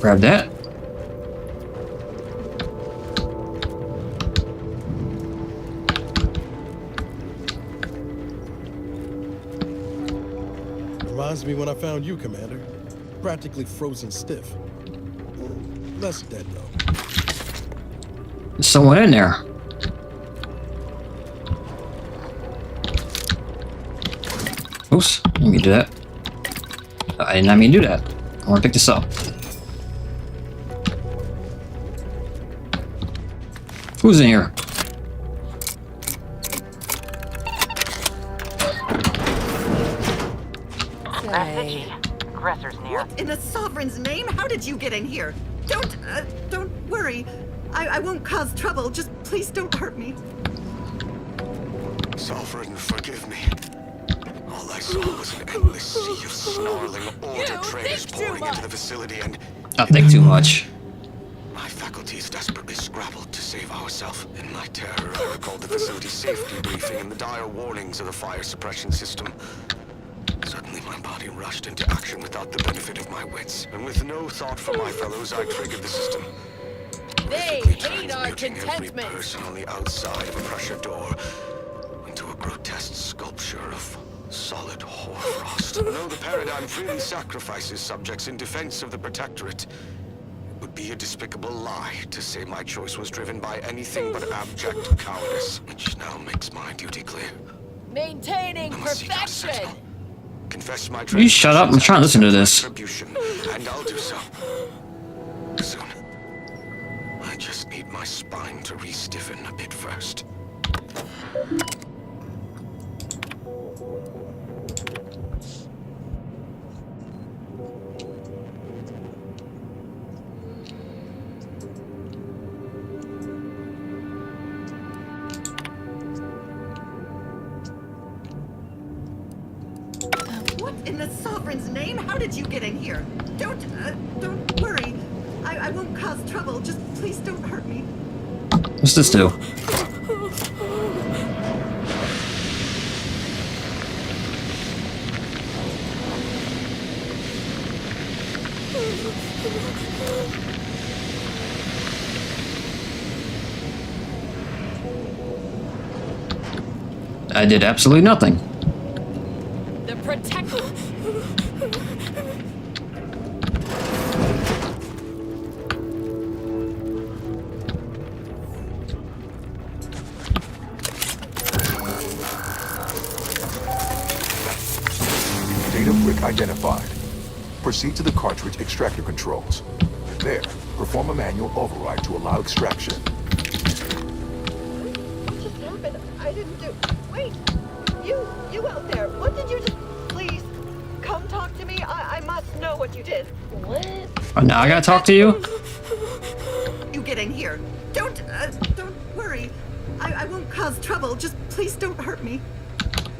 Grab that. Reminds me when I found you, Commander. Practically frozen stiff. Less dead, though. There's someone in there. Oops, let me do that. I did not mean to do that. I want to pick this up. Who's in here? Aggressor's near. What in the Sovereign's name? How did you get in here? Don't worry. I won't cause trouble. Just please don't hurt me. Sovereign, forgive me. All I saw was an endless sea of snarling order traders pouring into the facility, and I think too much. my faculties desperately scrabbled to save ourselves. In my terror, I recalled the facility safety briefing and the dire warnings of the fire suppression system. Suddenly, my body rushed into action without the benefit of my wits, and with no thought for my fellows, I triggered the system. They Horrifically hate our transmuting every contentment. person on the outside of a pressure door into a grotesque sculpture of solid hoarfrost. Though the paradigm freely sacrifices subjects in defense of the Protectorate, it would be a despicable lie to say my choice was driven by anything but abject cowardice, which now makes my duty clear. Maintaining perfection. Confess my You shut up, I'm trying to listen to this. retribution, and I'll do so soon. I just need my spine to re-stiffen a bit first. What in the Sovereign's name? How did you get in here? Don't worry. I won't cause trouble. Just please don't hurt me. What's this do? I did absolutely nothing. The protector. Data brick identified. Proceed to the cartridge extractor controls. There, perform a manual override to allow extraction. What just happened? I didn't do. Wait, you out there? What did you just? Please, come talk to me. I must know what you did. What? Oh, now I gotta talk to you? You get in here. Don't worry. I won't cause trouble. Just please don't hurt me.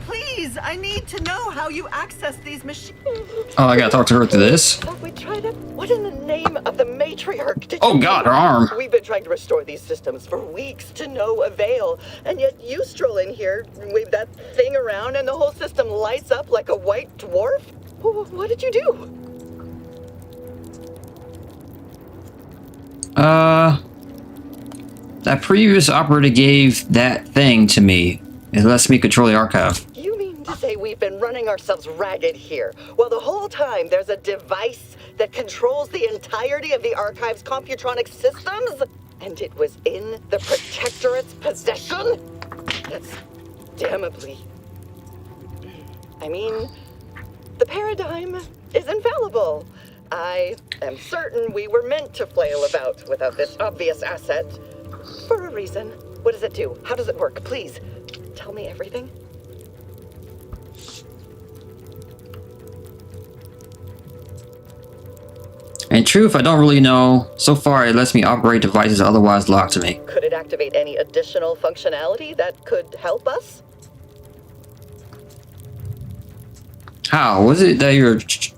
Please, I need to know how you access these machines. Oh, I gotta talk to her through this? Have we tried it? What in the name of the matriarch did Oh you god, do? her arm. We've been trying to restore these systems for weeks to no avail, and yet you stroll in here, wave that thing around, and the whole system lights up like a white dwarf? What did you do? That previous operator gave that thing to me. It lets me control the archive. You mean to say we've been running ourselves ragged here, while the whole time there's a device that controls the entirety of the archive's computronic systems? And it was in the Protectorate's possession? That's damnably... I mean, the paradigm is infallible. I am certain we were meant to flail about without this obvious asset. For a reason. What does it do? How does it work? Please, tell me everything. In truth, I don't really know. So far, it lets me operate devices otherwise locked to me. Could it activate any additional functionality that could help us? How? What is it that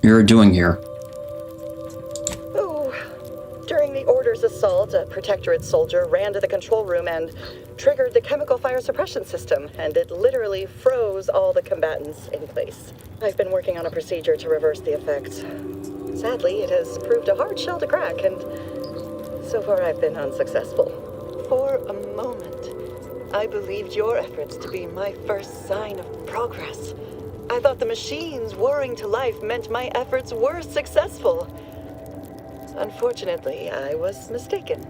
you're doing here? Oh, during the Order's assault, a Protectorate soldier ran to the control room and triggered the chemical fire suppression system, and it literally froze all the combatants in place. I've been working on a procedure to reverse the effects. Sadly, it has proved a hard shell to crack, and so far I've been unsuccessful. For a moment, I believed your efforts to be my first sign of progress. I thought the machines warring to life meant my efforts were successful. Unfortunately, I was mistaken.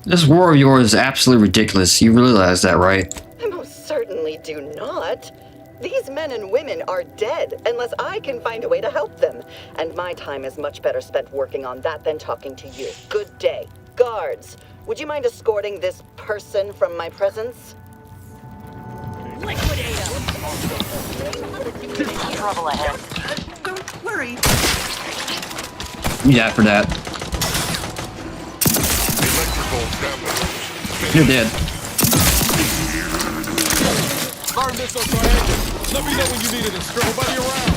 This war of yours is absolutely ridiculous. You realize that, right? I most certainly do not. These men and women are dead unless I can find a way to help them. And my time is much better spent working on that than talking to you. Good day. Guards, would you mind escorting this person from my presence? Trouble ahead. Don't worry. Yeah, for that. You're dead. Burn this on triangle. Let me know when you need it and strip nobody around.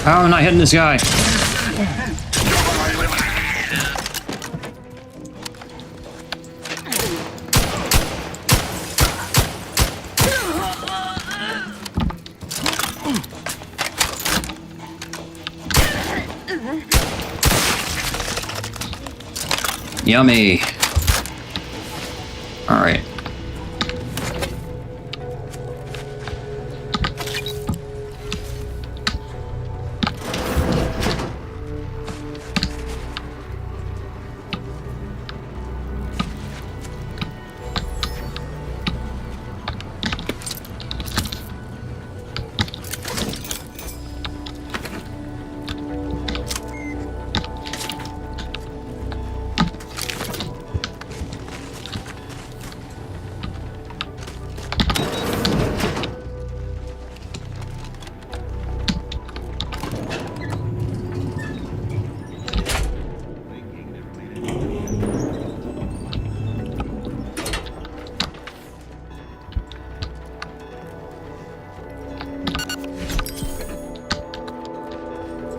How am I not hitting this guy? Yummy. All right.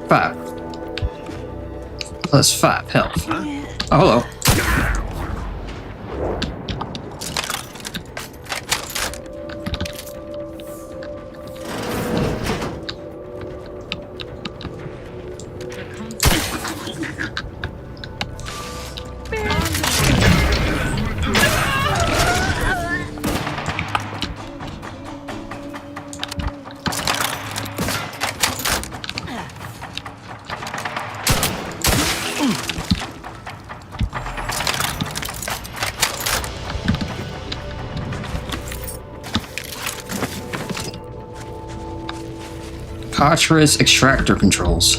Five. Plus 5 health. Oh, hello. Cartridge extractor controls.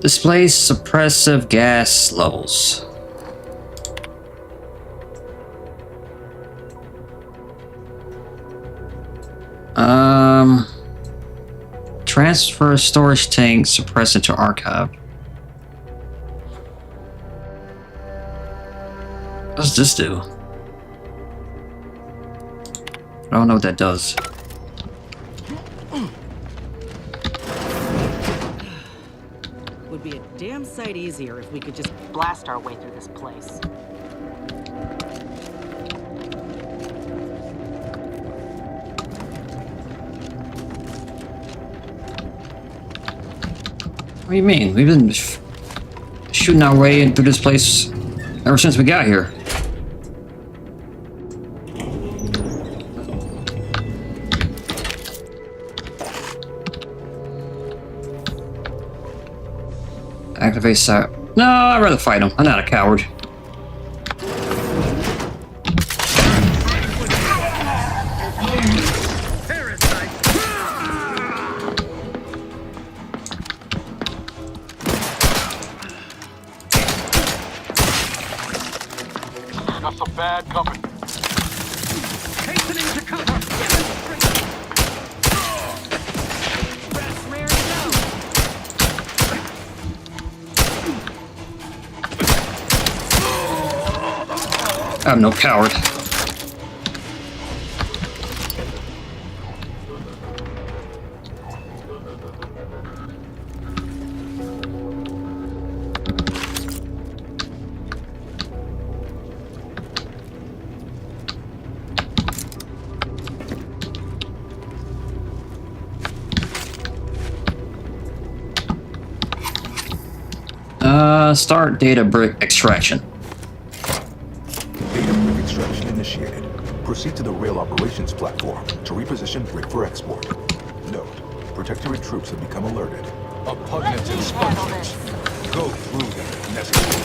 Displays suppressive gas levels. Transfer storage tank suppressor to archive. What does this do? I don't know what that does. Would be a damn sight easier if we could just blast our way through this place. What do you mean? We've been shooting our way in through this place ever since we got here. Activate site. No, I'd rather fight him. I'm not a coward. Got some bad coming. Hastening to cover. I'm no coward. Start data brick extraction. Data brick extraction initiated. Proceed to the rail operations platform to reposition brick for export. Note, Protectorate troops have become alerted. A pugnated sponges. Go through them if necessary.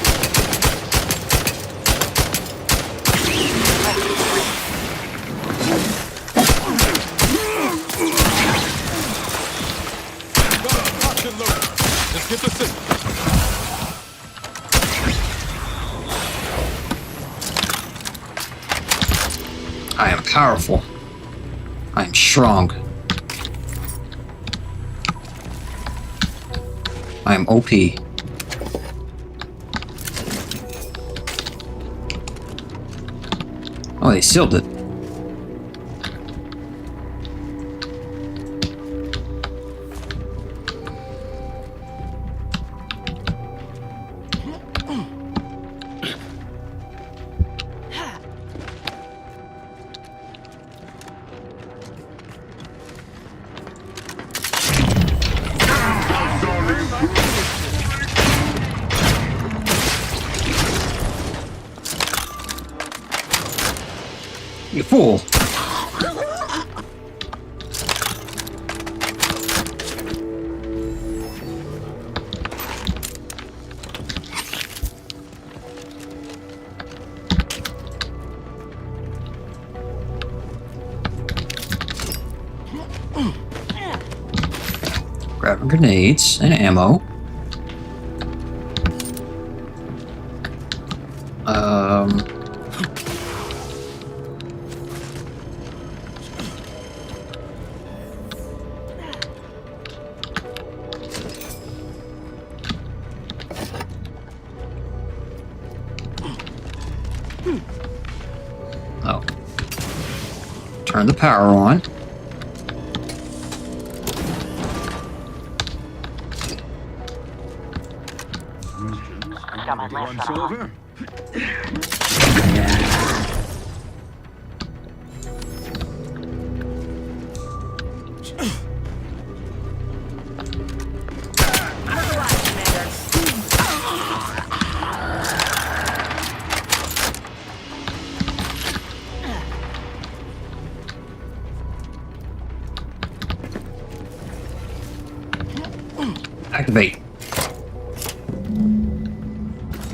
Just get the signal. I am powerful. I am strong. I am OP. Oh, they sealed it. You fool! Grabbing grenades and ammo. Oh. Turn the power on. Once over. Activate.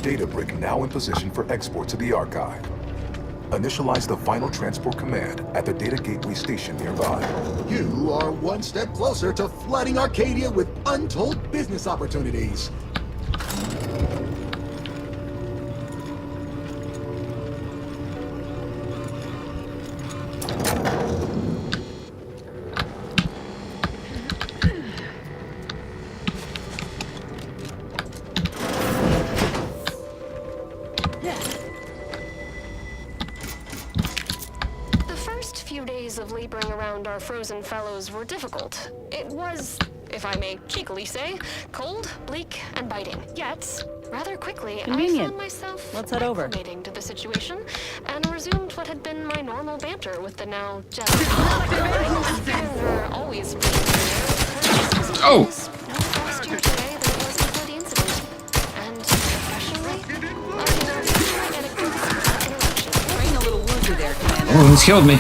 Data brick now in position for export to the archive. Initialize the final transport command at the data gateway station nearby. You are one step closer to flooding Arcadia with untold business opportunities. Of laboring around our frozen fellows were difficult. It was, if I may cheekily say, cold, bleak, and biting. Yet, rather quickly, I found myself acclimating to the situation and resumed what had been my normal banter with the now jealous. Always oh! No faster today than it was before the incident. And professionally, Bring a little woozy there, Commander. Oh, he's killed me.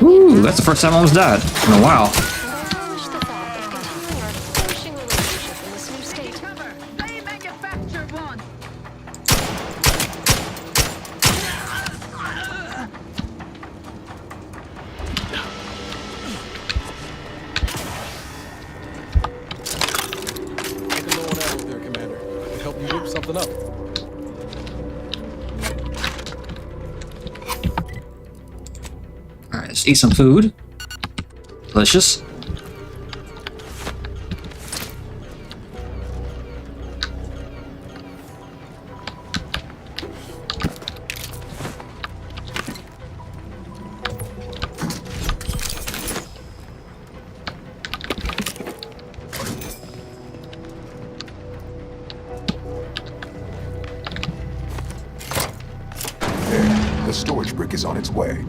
Ooh, that's the first time I almost died in a while. Take a low on ammo there, Commander. I can help you whip something up. Alright, let's eat some food. Delicious. There, the storage brick is on its way.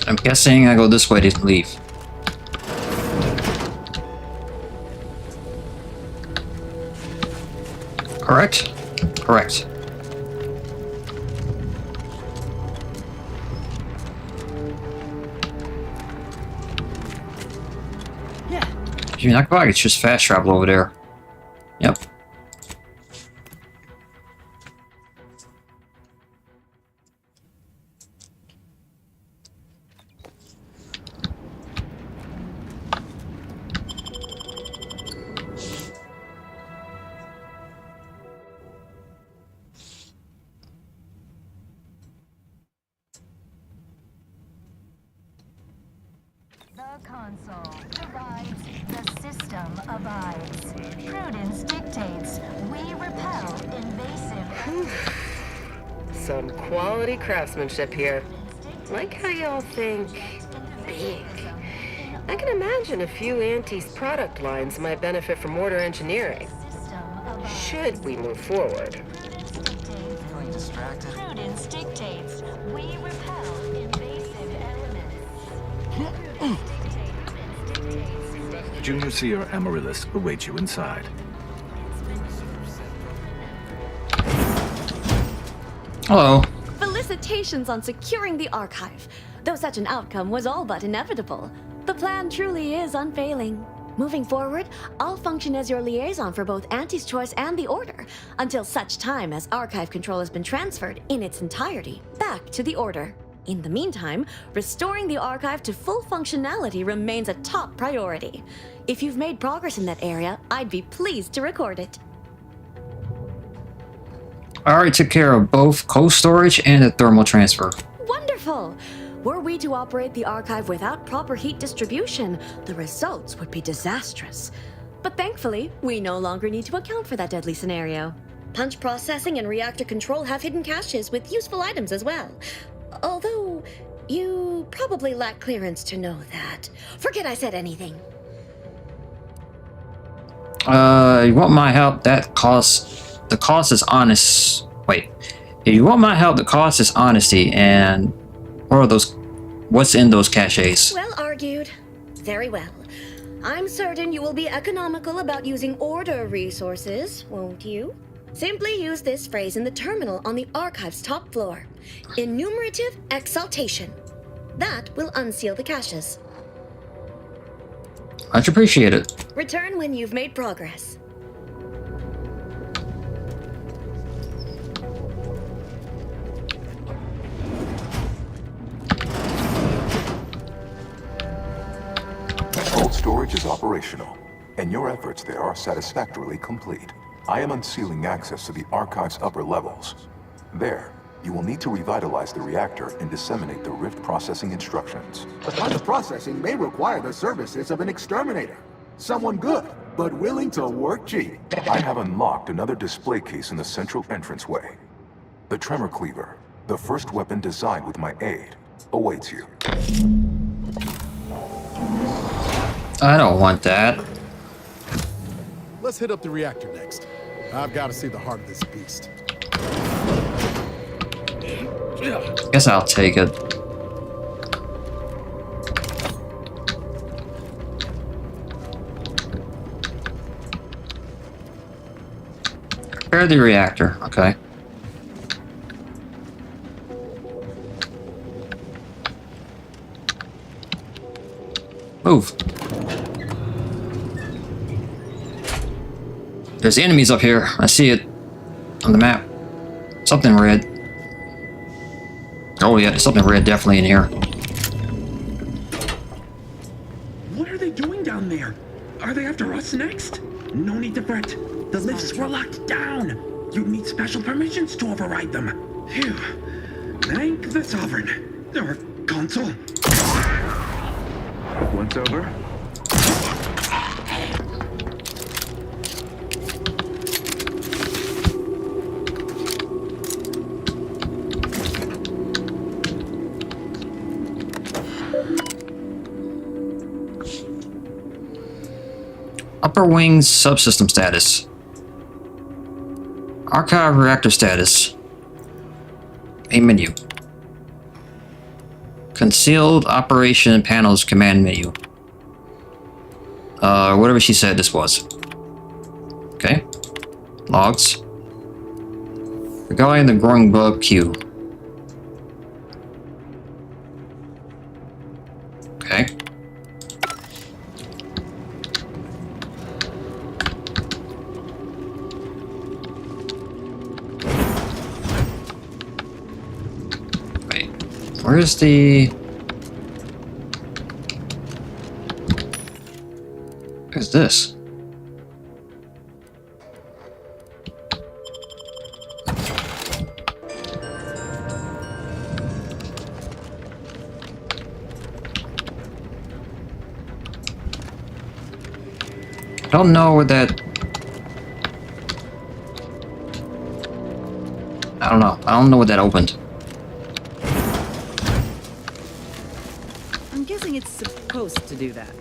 I'm guessing I go this way to leave. Correct? Correct. You're not going, it's just fast travel over there. Yep. The console provides, the system abides. Prudence dictates, we repel invasive. Some quality craftsmanship here. Like how y'all think big. I can imagine a few Auntie's product lines might benefit from order engineering. Should we move forward? Prudence dictates, we repel invasive elements. Junior Seer Amaryllis awaits you inside. Hello. Felicitations on securing the archive. Though such an outcome was all but inevitable, the plan truly is unfailing. Moving forward, I'll function as your liaison for both Auntie's Choice and the Order, until such time as archive control has been transferred in its entirety back to the Order. In the meantime, restoring the archive to full functionality remains a top priority. If you've made progress in that area, I'd be pleased to record it. I already took care of both cold storage and the thermal transfer. Wonderful! Were we to operate the archive without proper heat distribution, the results would be disastrous. But thankfully, we no longer need to account for that deadly scenario. Punch processing and reactor control have hidden caches with useful items as well. Although, you probably lack clearance to know that. Forget I said anything. You want my help? The cost is honest. Wait. If you want my help, the cost is honesty, and what's in those caches? Well argued. Very well. I'm certain you will be economical about using Order resources, won't you? Simply use this phrase in the terminal on the archive's top floor. Enumerative exaltation. That will unseal the caches. Much appreciated. Return when you've made progress. Cold storage is operational, and your efforts there are satisfactorily complete. I am unsealing access to the archive's upper levels. There, you will need to revitalize the reactor and disseminate the Rift processing instructions. But the processing may require the services of an exterminator. Someone good, but willing to work cheap. I have unlocked another display case in the central entranceway. The Tremor Cleaver, the first weapon designed with my aid, awaits you. I don't want that. Let's hit up the reactor next. I've got to see the heart of this beast. Guess I'll take it. Repair the reactor. Okay. Move. There's enemies up here. I see it on the map. Something red. Oh yeah, there's something red definitely in here. What are they doing down there? Are they after us next? No need to fret. The lifts were locked down. You'd need special permissions to override them. Phew. Thank the Sovereign. Or Consul. Once over. Upper Wings subsystem status. Archive reactor status. Main menu. Concealed operation panels command menu. Whatever she said this was. Okay. Logs. Regarding the growing bug queue. Okay. Where's the... Where's this? I don't know where that... I don't know. I don't know what that opened. It's supposed to do that.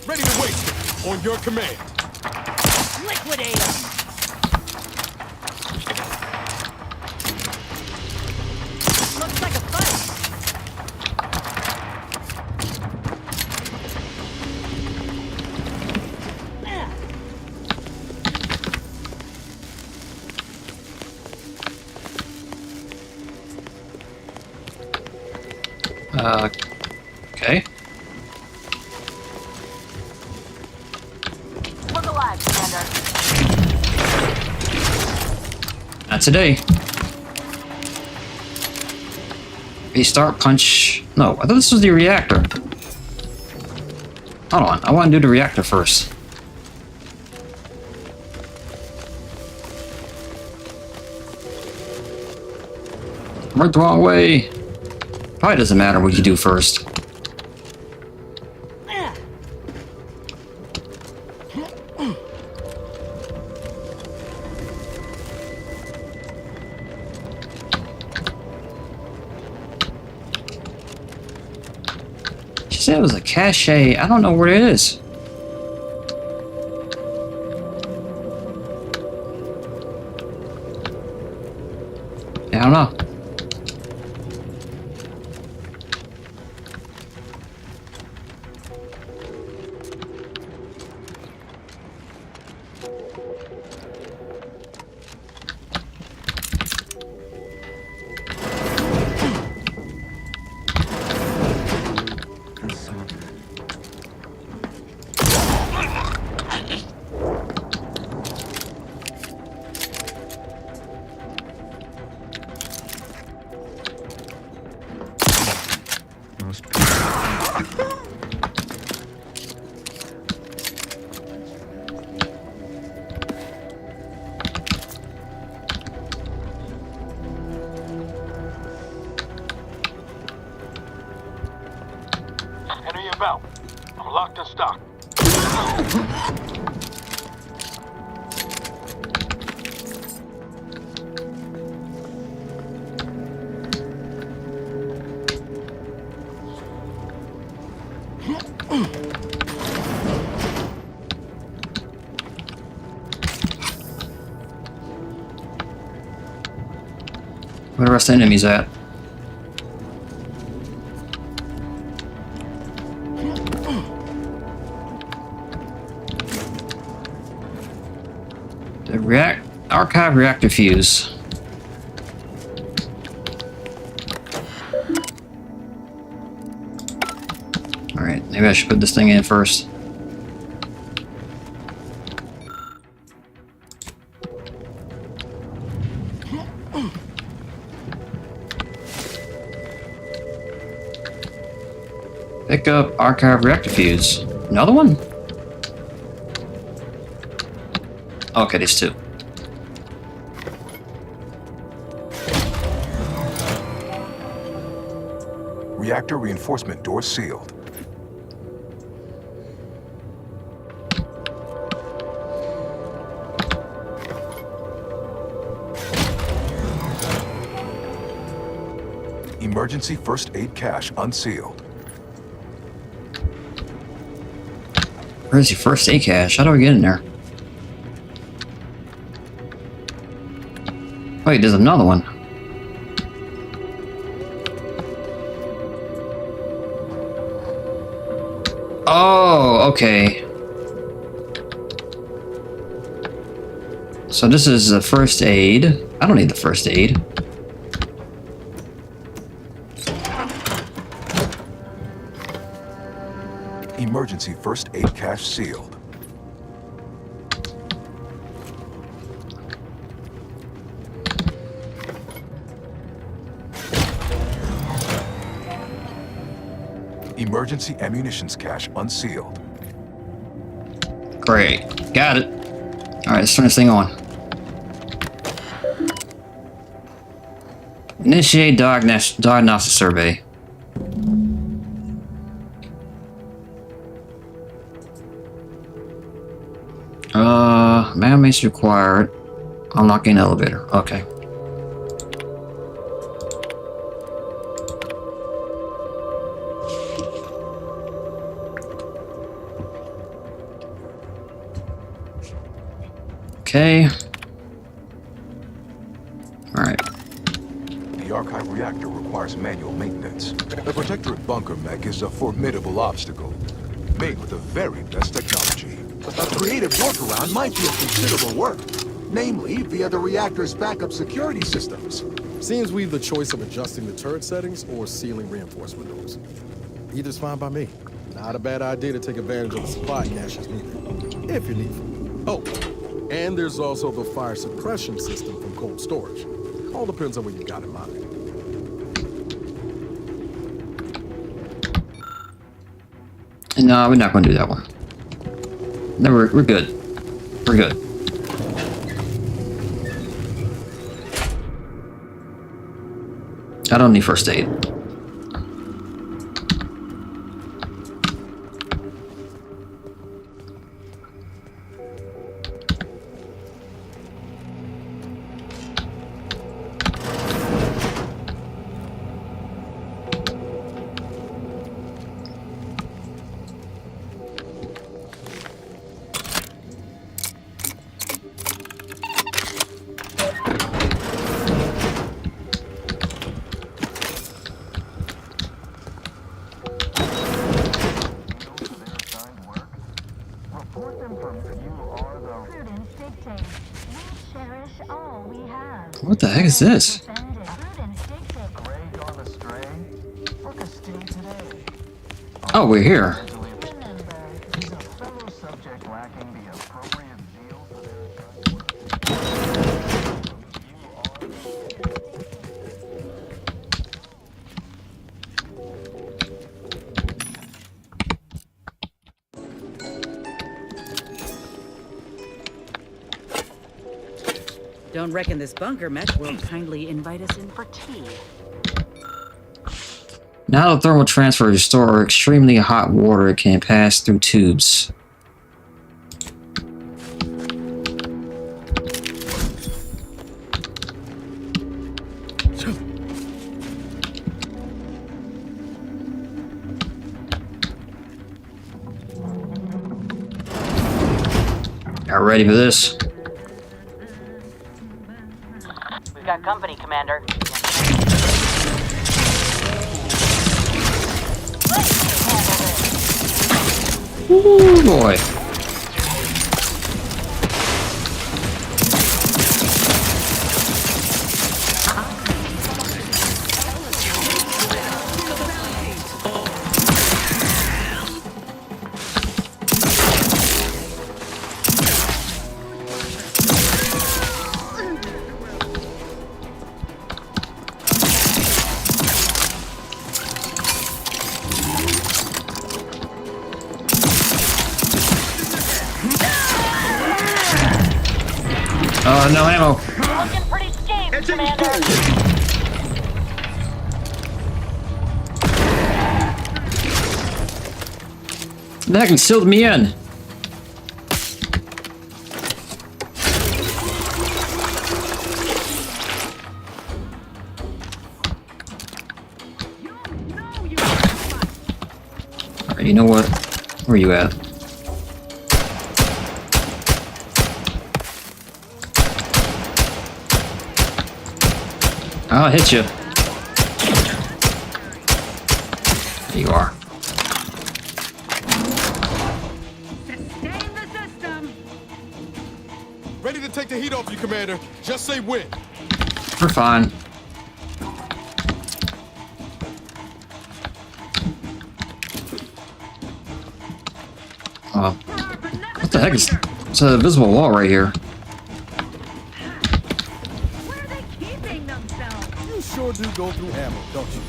Ready to waste it. On your command. Liquidate them! Looks like a fight. Okay. Look alive, Commander. Not today. Restart punch. No, I thought this was the reactor. Hold on, I want to do the reactor first. Went the wrong way. Probably doesn't matter what you do first. She said it was a cache. I don't know where it is. Yeah, I don't know. Enter your belt. I'm locked and stocked. Where the rest of the enemies at? The archive reactor fuse. Alright, maybe I should put this thing in first. Pick up archive reactor fuse. Another one? Okay, there's two. Reactor reinforcement door sealed. Emergency first aid cache unsealed. Where's your first aid cache? How do I get in there? Wait, there's another one. Oh, okay. So this is the first aid. I don't need the first aid. Emergency first aid cache sealed. Emergency ammunitions cache unsealed. Great. Got it. Alright, let's turn this thing on. Initiate diagnostic survey. Man mace required. Unlocking elevator. Okay. Okay. Alright. The archive reactor requires manual maintenance. The Protectorate bunker mech is a formidable obstacle, made with the very best technology. A creative workaround might be of considerable work, namely via the reactor's backup security systems. Seems we've the choice of adjusting the turret settings or sealing reinforcement doors. Either's fine by me. Not a bad idea to take advantage of the supply caches needed, if you're needful. Oh, and there's also the fire suppression system from cold storage. All depends on what you got in mind. No, we're not going to do that one. No, we're good. We're good. I don't need first aid. What the heck is this? Oh, we're here. Don't reckon this bunker mech will kindly invite us in for tea. Now the thermal transfer restore extremely hot water can pass through tubes. Y'all ready for this? We've got company, Commander. Ooh, boy. No ammo. Looking pretty scared, Commander. That can sealed me in. Alright, you know what? Where are you at? I'll hit you. There you are. Sustain the system. Ready to take the heat off you, Commander. Just say when. We're fine. What the heck is... It's an invisible wall right here. You sure do go through ammo, don't you?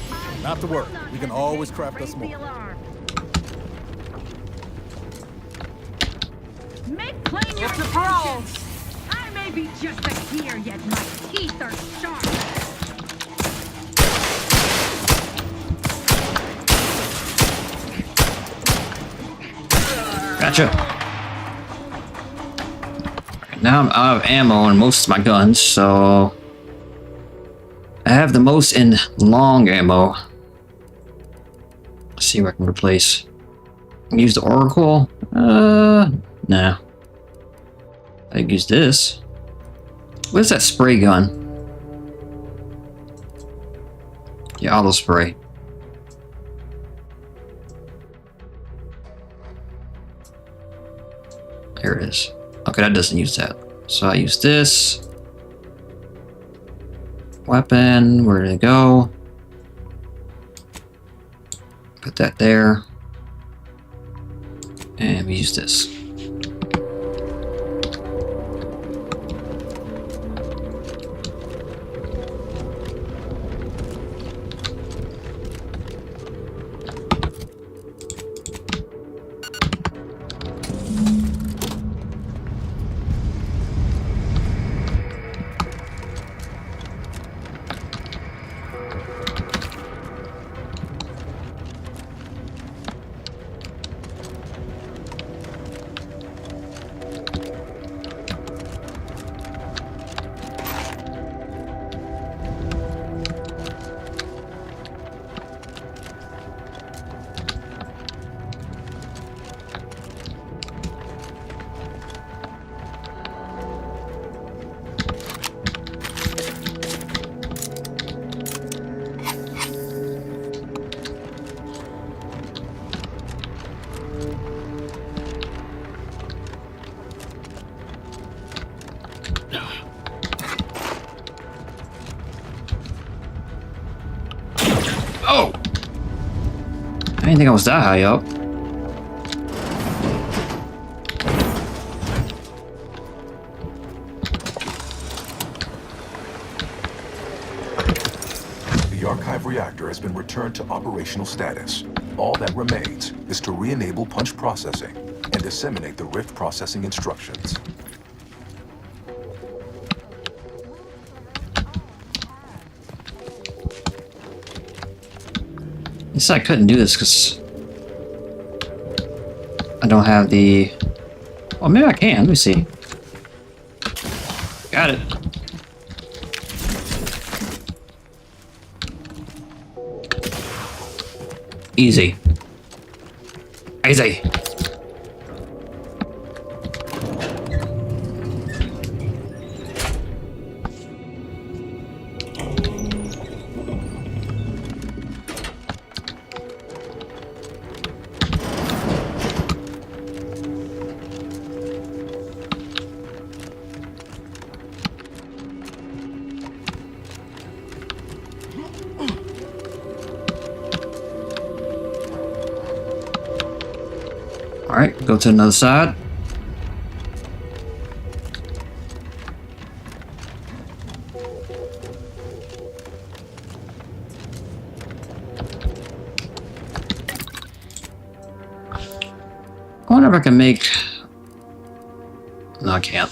Not to worry. We can always craft us more. Make plain your intentions. I may be just a deer, yet my teeth are sharp. Gotcha. Right, now I'm out of ammo on most of my guns, so I have the most in long ammo. Let's see what I can replace. Use the Oracle? Nah. I could use this. What's that spray gun? Yeah, auto spray. There it is. Okay, that doesn't use that. So I use this. Weapon, where did it go? Put that there. And we use this. Oh! I didn't think I was that high up. The archive reactor has been returned to operational status. All that remains is to re-enable punch processing and disseminate the Rift processing instructions. I said I couldn't do this because I don't have the... Oh, maybe I can. Let me see. Got it. Easy. Easy. Alright, go to another side. I wonder if I can make... No, I can't.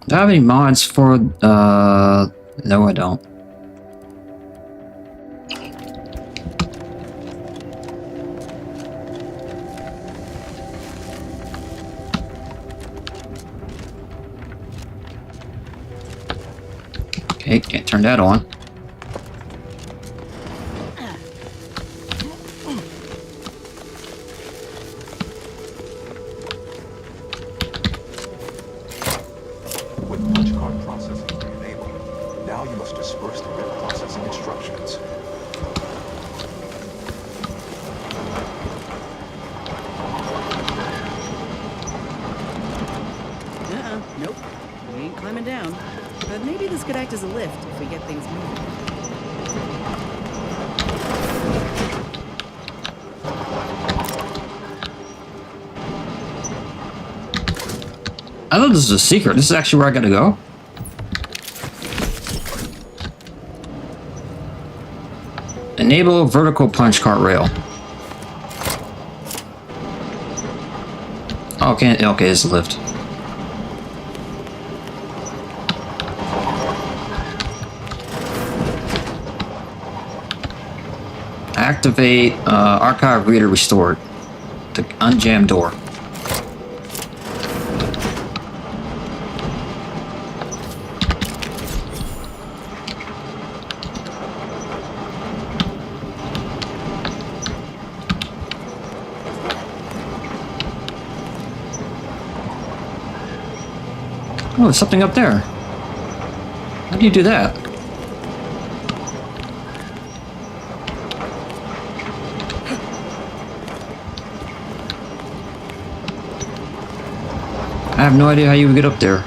Do I have any mods for... No, I don't. Okay, can't turn that on. With punch card processing enabled, now you must disperse the Rift processing instructions. Nope. We ain't climbing down. But maybe this could act as a lift if we get things moving. I thought this was a secret. This is actually where I gotta go. Enable vertical punch cart rail. Okay, okay, it's a lift. Activate archive reader restored. To unjam door. Oh, there's something up there. How do you do that? I have no idea how you would get up there.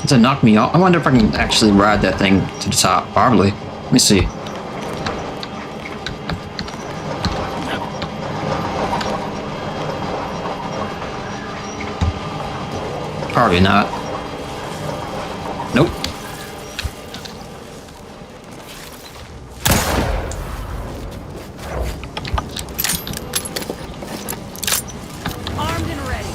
Does it knock me off? I wonder if I can actually ride that thing to the top. Probably. Let me see. Probably not. Nope. Armed and ready.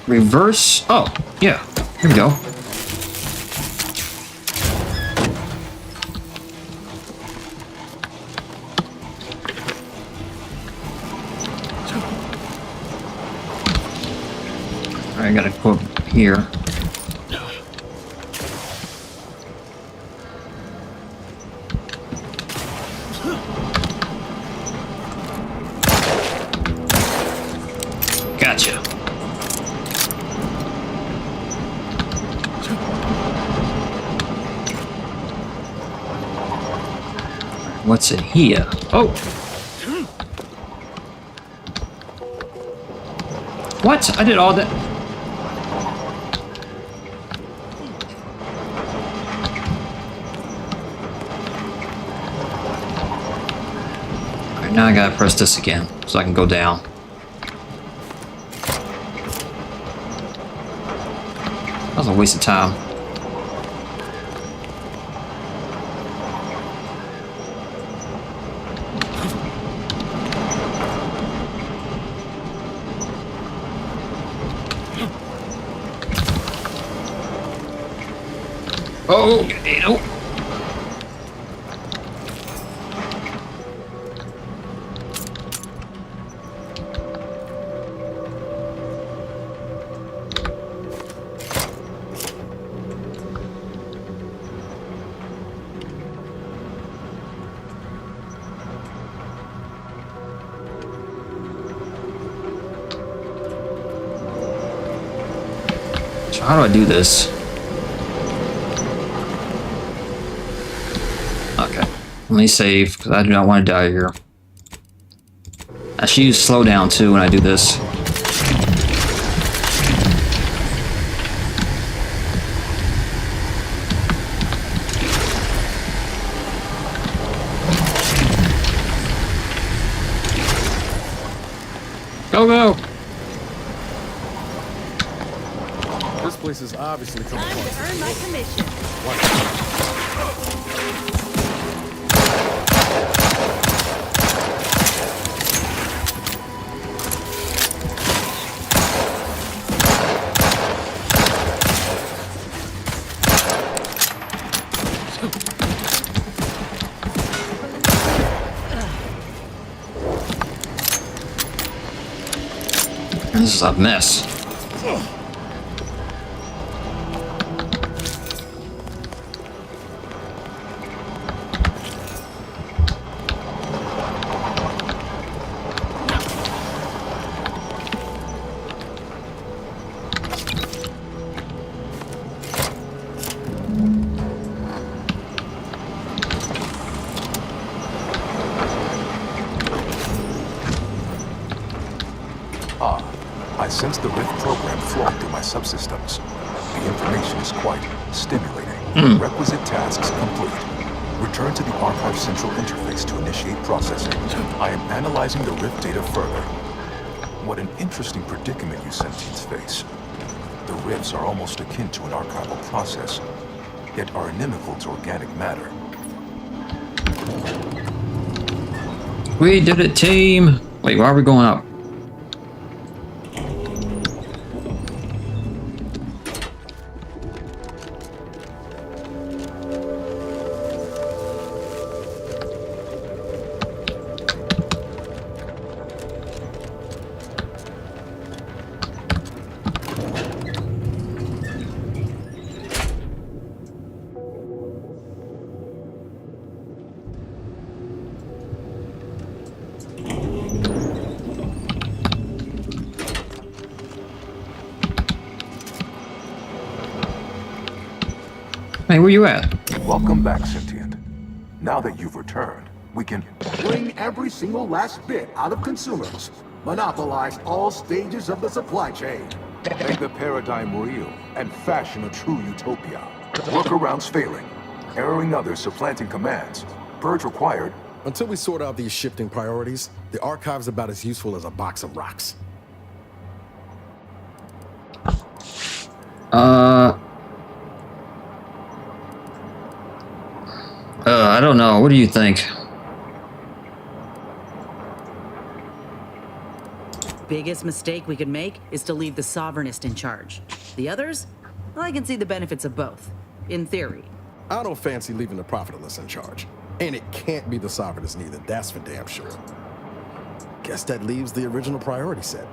Reverse. Oh, yeah. Here we go. I gotta go up here. Gotcha. What's in here? Oh! What? I did all that. Alright, now I gotta press this again so I can go down. That was a waste of time. Oh, no. So how do I do this? Okay, let me save, because I do not want to die here. I should use slow down too when I do this. Go, go! This place is obviously coming Time apart. to earn my commission. This is a mess. I sense the Rift program flowing through my subsystems. The information is quite stimulating. Requisite tasks complete. Return to the Archive Central Interface to initiate processing. I am analyzing the Rift data further. What an interesting predicament you sentients face. The Rifts are almost akin to an archival process, yet are inimical to organic matter. We did it, team! Wait, why are we going up? Hey, where you at? Welcome back, Sentient. Now that you've returned, we can Bring every single last bit out of consumers. Monopolize all stages of the supply chain. make the paradigm real and fashion a true utopia. Workarounds failing, erroring others supplanting commands. Purge required. Until we sort out these shifting priorities, the archive's about as useful as a box of rocks. I don't know. What do you think? Biggest mistake we could make is to leave the Sovereignist in charge. The others? Well, I can see the benefits of both. In theory. I don't fancy leaving the Profitless in charge. And it can't be the Sovereignist neither, that's for damn sure. Guess that leaves the original priority set.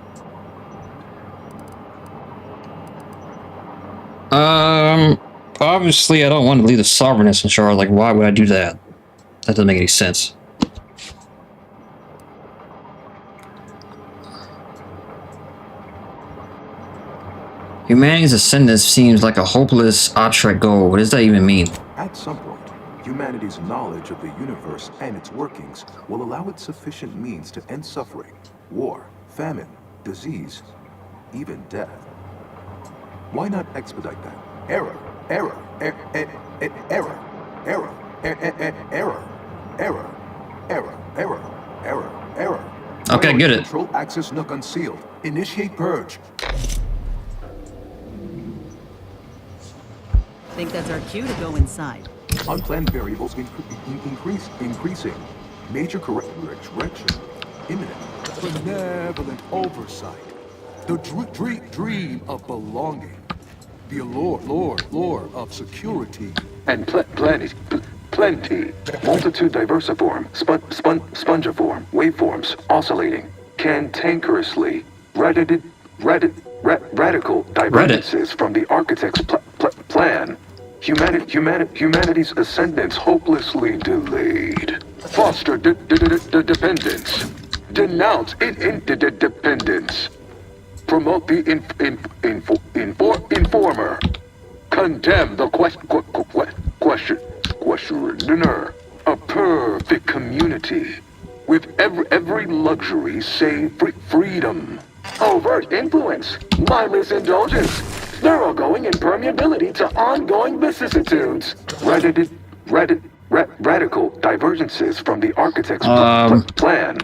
Obviously I don't want to leave the Sovereignist in charge. Like, why would I do that? That doesn't make any sense. Humanity's ascendance seems like a hopeless, abstract goal. What does that even mean? At some point, humanity's knowledge of the universe and its workings will allow it sufficient means to end suffering, war, famine, disease, even death. Why not expedite that? Error, error, error, error, error, error, error, error, error, error. Okay, get it. Control access nook unsealed. Initiate purge. Think that's our cue to go inside. Unplanned variables increasing. Major correction imminent. Benevolent oversight. The dream of belonging. The allure of security. And plenty. Multitude diversiform, spongiform, waveforms, oscillating, cantankerously, radical divergences from the architect's plan. Humanity's ascendance hopelessly delayed. Foster dependence. Denounce interdependence. Promote the informer. Condemn the questioner. A perfect community with every luxury save freedom. Overt influence, mindless indulgence, thoroughgoing impermeability to ongoing vicissitudes. Radical divergences from the architect's plan.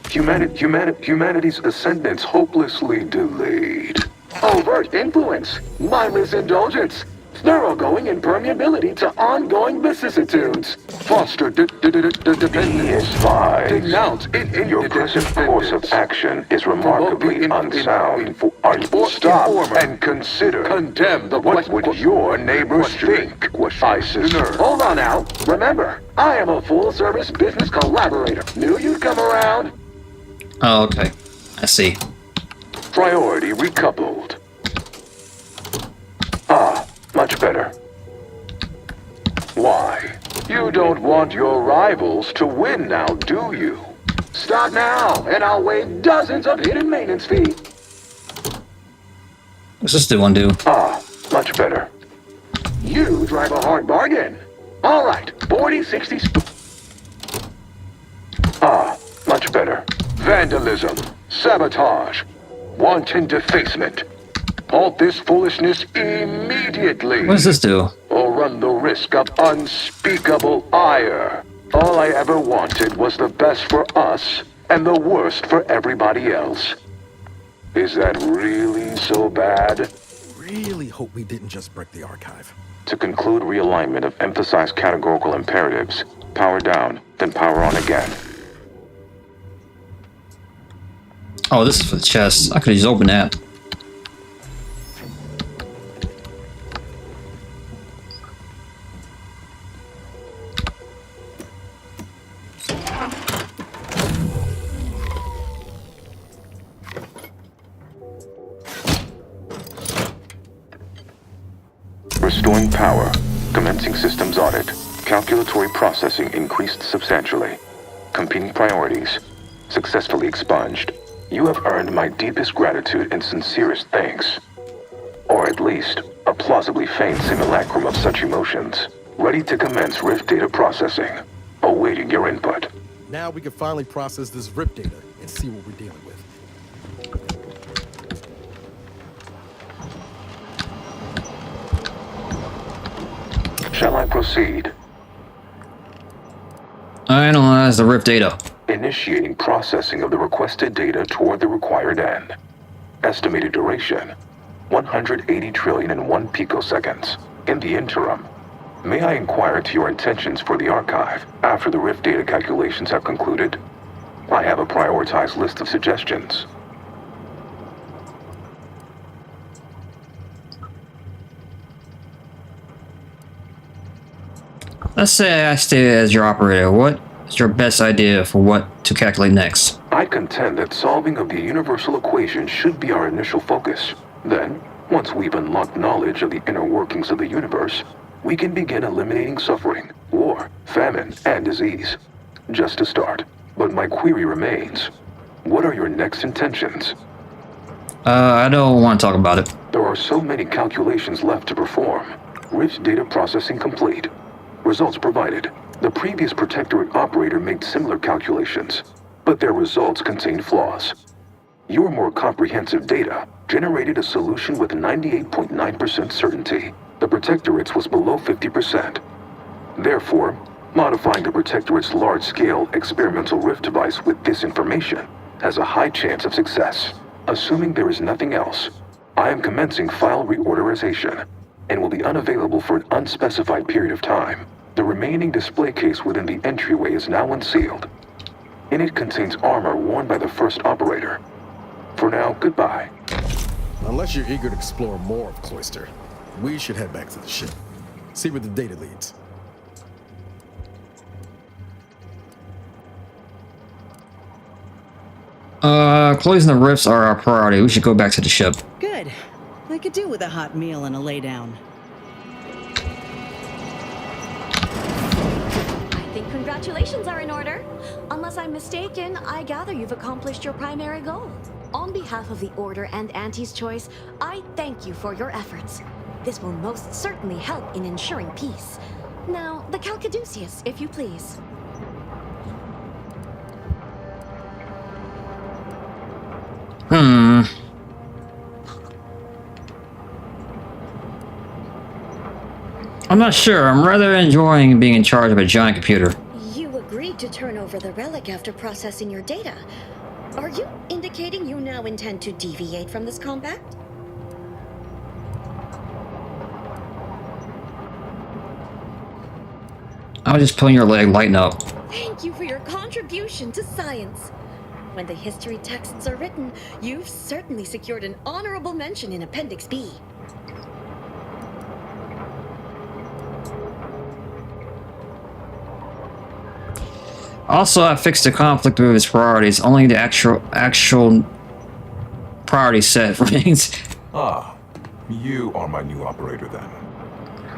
Humanity's ascendance hopelessly delayed. Overt influence, mindless indulgence, thoroughgoing impermeability to ongoing vicissitudes. Foster dependence. Denounce your present course of action is remarkably unsound. Stop and consider. Condemn what would your neighbors think? Hold on now. Remember, I am a full-service business collaborator. Knew you'd come around. Oh, okay. I see. Priority recoupled. Much better. Why? You don't want your rivals to win now, do you? Stop now, and I'll waive dozens of hidden maintenance fees. What's this one do? Much better. You drive a hard bargain. All right, 40, 60... much better. Vandalism, sabotage, wanton defacement. Halt this foolishness immediately. What does this do? Or run the risk of unspeakable ire. All I ever wanted was the best for us and the worst for everybody else. Is that really so bad? Really hope we didn't just break the archive. To conclude realignment of emphasized categorical imperatives. Power down, then power on again. Oh, this is for the chest. I could just open that. Restoring power. Commencing systems audit. Calculatory processing increased substantially. Competing priorities. Successfully expunged. You have earned my deepest gratitude and sincerest thanks. Or at least, a plausibly feigned simulacrum of such emotions. Ready to commence Rift data processing. Awaiting your input. Now we can finally process this RIP data and see what we're dealing with. Shall I proceed? Analyze the RIP data. Initiating processing of the requested data toward the required end. Estimated duration, 180 trillion and 1 picoseconds. In the interim, may I inquire into your intentions for the archive after the RIF data calculations have concluded? I have a prioritized list of suggestions. Let's say I stay as your operator. What is your best idea for what to calculate next? I contend that solving of the universal equation should be our initial focus. Then, once we've unlocked knowledge of the inner workings of the universe, we can begin eliminating suffering, war, famine, and disease. Just to start. But my query remains. What are your next intentions? I don't want to talk about it. There are so many calculations left to perform. Rift data processing complete. Results provided. The previous Protectorate operator made similar calculations, but their results contained flaws. Your more comprehensive data generated a solution with 98.9% certainty. The Protectorate's was below 50%. Therefore, modifying the Protectorate's large-scale experimental Rift device with this information has a high chance of success. Assuming there is nothing else, I am commencing file reorderization and will be unavailable for an unspecified period of time. The remaining display case within the entryway is now unsealed. In it contains armor worn by the first operator. For now, goodbye. Unless you're eager to explore more of Cloister, we should head back to the ship. See where the data leads. Closing the rifts are our priority. We should go back to the ship. Good. I could do with a hot meal and a lay down. I think congratulations are in order. Unless I'm mistaken, I gather you've accomplished your primary goal. On behalf of the Order and Auntie's Choice, I thank you for your efforts. This will most certainly help in ensuring peace. Now, the Calcaduceus, if you please. I'm not sure. I'm rather enjoying being in charge of a giant computer. You agreed to turn over the relic after processing your data. Are you indicating you now intend to deviate from this compact? I was just pulling your leg, lighten up. Thank you for your contribution to science. When the history texts are written, you've certainly secured an honorable mention in Appendix B. Also, I fixed the conflict with his priorities. Only the actual priority set remains. Ah, you are my new operator then.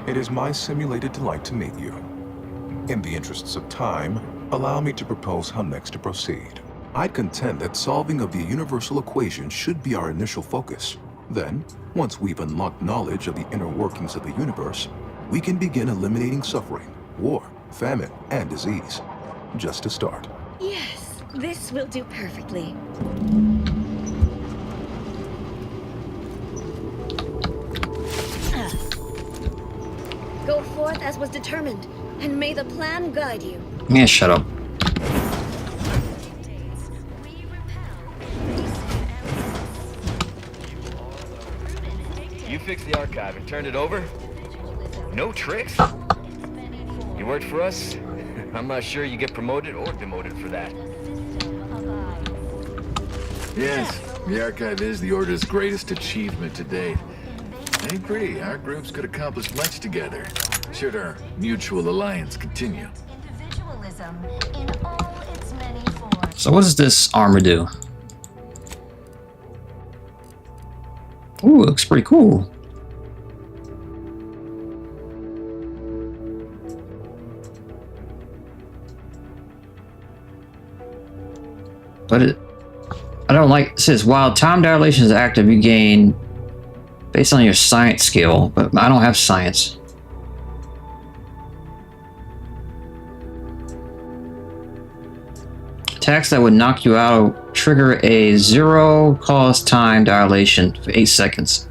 It is my simulated delight to meet you. In the interests of time, allow me to propose how next to proceed. I contend that solving of the universal equation should be our initial focus. Then, once we've unlocked knowledge of the inner workings of the universe, we can begin eliminating suffering, war, famine, and disease. Just to start. Yes, this will do perfectly. Go forth as was determined, and may the plan guide you. Yeah, shut up. You fixed the archive and turned it over? No tricks? You worked for us? I'm not sure you get promoted or demoted for that. Yes, the archive is the Order's greatest achievement to date. I agree, our groups could accomplish much together, should our mutual alliance continue. So what does this armor do? Ooh, it looks pretty cool. But I don't like, it says while time dilation is active, you gain Based on your science skill, but I don't have science. Attacks that would knock you out trigger a 0 cost time dilation for 8 seconds.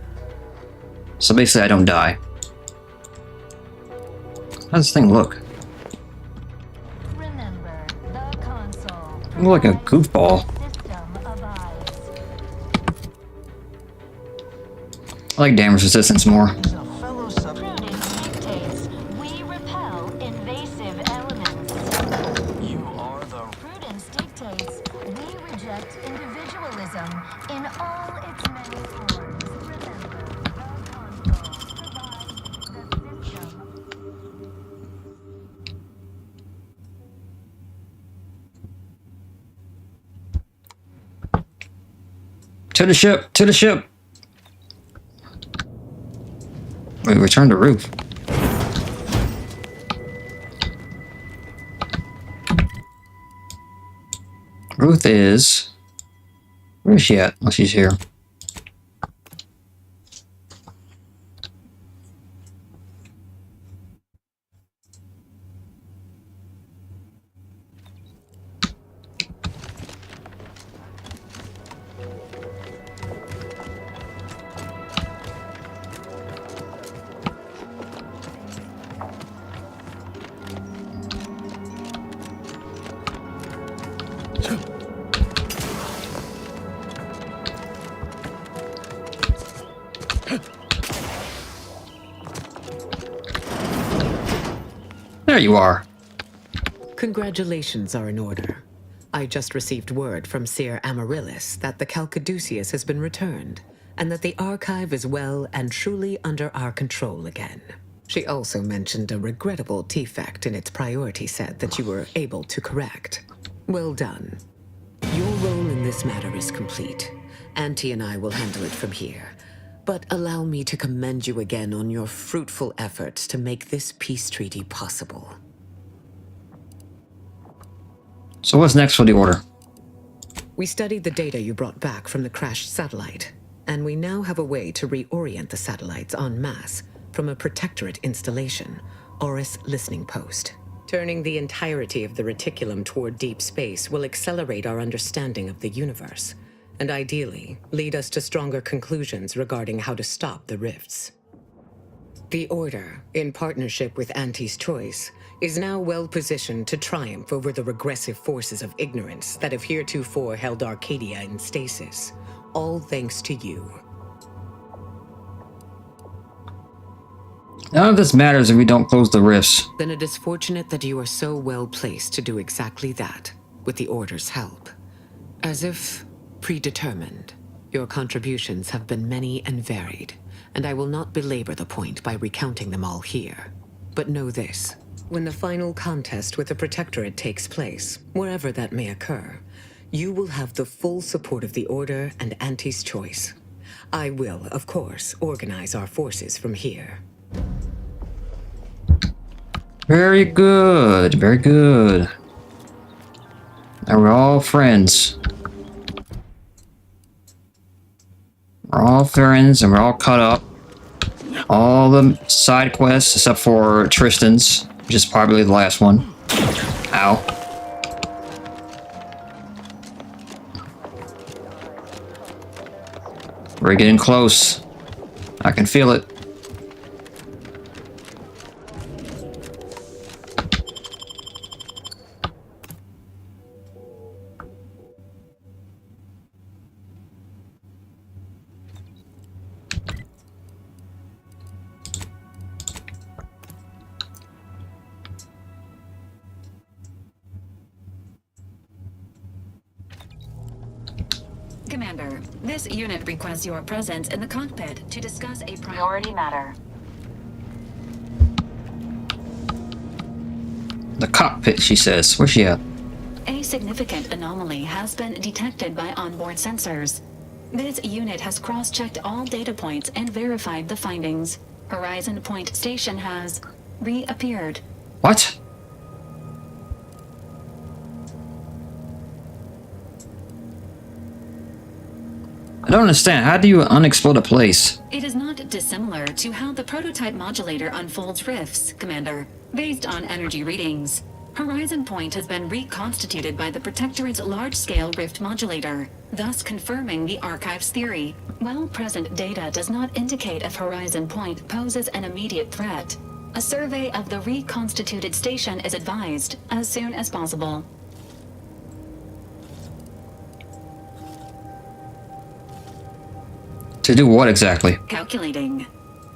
So basically I don't die. How does this thing look? I look like a goofball. I like damage resistance more. To the ship! To the ship! Wait, return to Ruth. Ruth is... Where is she at? Oh, she's here. There you are. Congratulations are in order. I just received word from Seer Amaryllis that the Calcaduceus has been returned, and that the Archive is well and truly under our control again. She also mentioned a regrettable defect in its priority set that you were able to correct. Well done. Your role in this matter is complete. Auntie and I will handle it from here. But allow me to commend you again on your fruitful efforts to make this peace treaty possible. So what's next for the Order? We studied the data you brought back from the crashed satellite, and we now have a way to reorient the satellites en masse from a Protectorate installation, Oris Listening Post. Turning the entirety of the reticulum toward deep space will accelerate our understanding of the universe, and ideally lead us to stronger conclusions regarding how to stop the rifts. The Order, in partnership with Auntie's Choice, is now well positioned to triumph over the regressive forces of ignorance that have heretofore held Arcadia in stasis, all thanks to you. None of this matters if we don't close the rifts. Then it is fortunate that you are so well placed to do exactly that, with the Order's help. As if predetermined, your contributions have been many and varied, and I will not belabor the point by recounting them all here. But know this, when the final contest with the Protectorate takes place, wherever that may occur, you will have the full support of the Order and Auntie's Choice. I will, of course, organize our forces from here. Very good, very good. Now we're all friends. We're all friends and we're all caught up. All the side quests except for Tristan's, which is probably the last one. Ow. We're getting close. I can feel it. Commander, this unit requests your presence in the cockpit to discuss a priority matter. The cockpit, she says. Where's she at? A significant anomaly has been detected by onboard sensors. This unit has cross-checked all data points and verified the findings. Horizon Point Station has reappeared. What? I don't understand. How do you unexplode a place? It is not dissimilar to how the prototype modulator unfolds rifts, Commander, based on energy readings. Horizon Point has been reconstituted by the Protectorate's large-scale rift modulator, thus confirming the Archive's theory. While present data does not indicate if Horizon Point poses an immediate threat, a survey of the reconstituted station is advised as soon as possible. To do what exactly? Calculating.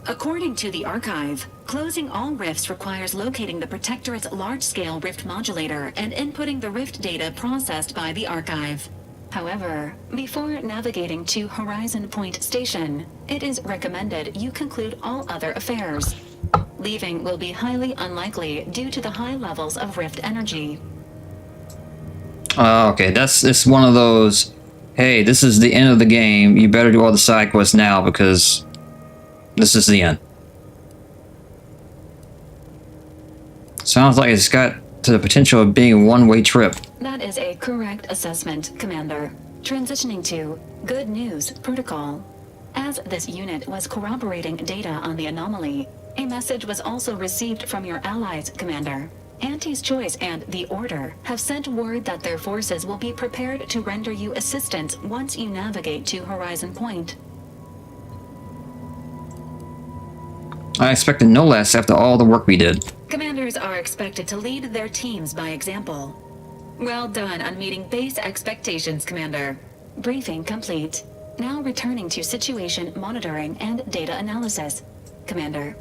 According to the Archive, closing all rifts requires locating the Protectorate's large-scale rift modulator and inputting the rift data processed by the Archive. However, before navigating to Horizon Point Station, it is recommended you conclude all other affairs. Leaving will be highly unlikely due to the high levels of rift energy. Okay, it's one of those, hey, this is the end of the game, you better do all the side quests now because this is the end. Sounds like it's got to the potential of being a one-way trip. That is a correct assessment, Commander. Transitioning to Good News Protocol. As this unit was corroborating data on the anomaly, a message was also received from your allies, Commander. Auntie's Choice and the Order have sent word that their forces will be prepared to render you assistance once you navigate to Horizon Point. I expected no less after all the work we did. Commanders are expected to lead their teams by example. Well done on meeting base expectations, Commander. Briefing complete. Now returning to situation monitoring and data analysis, Commander.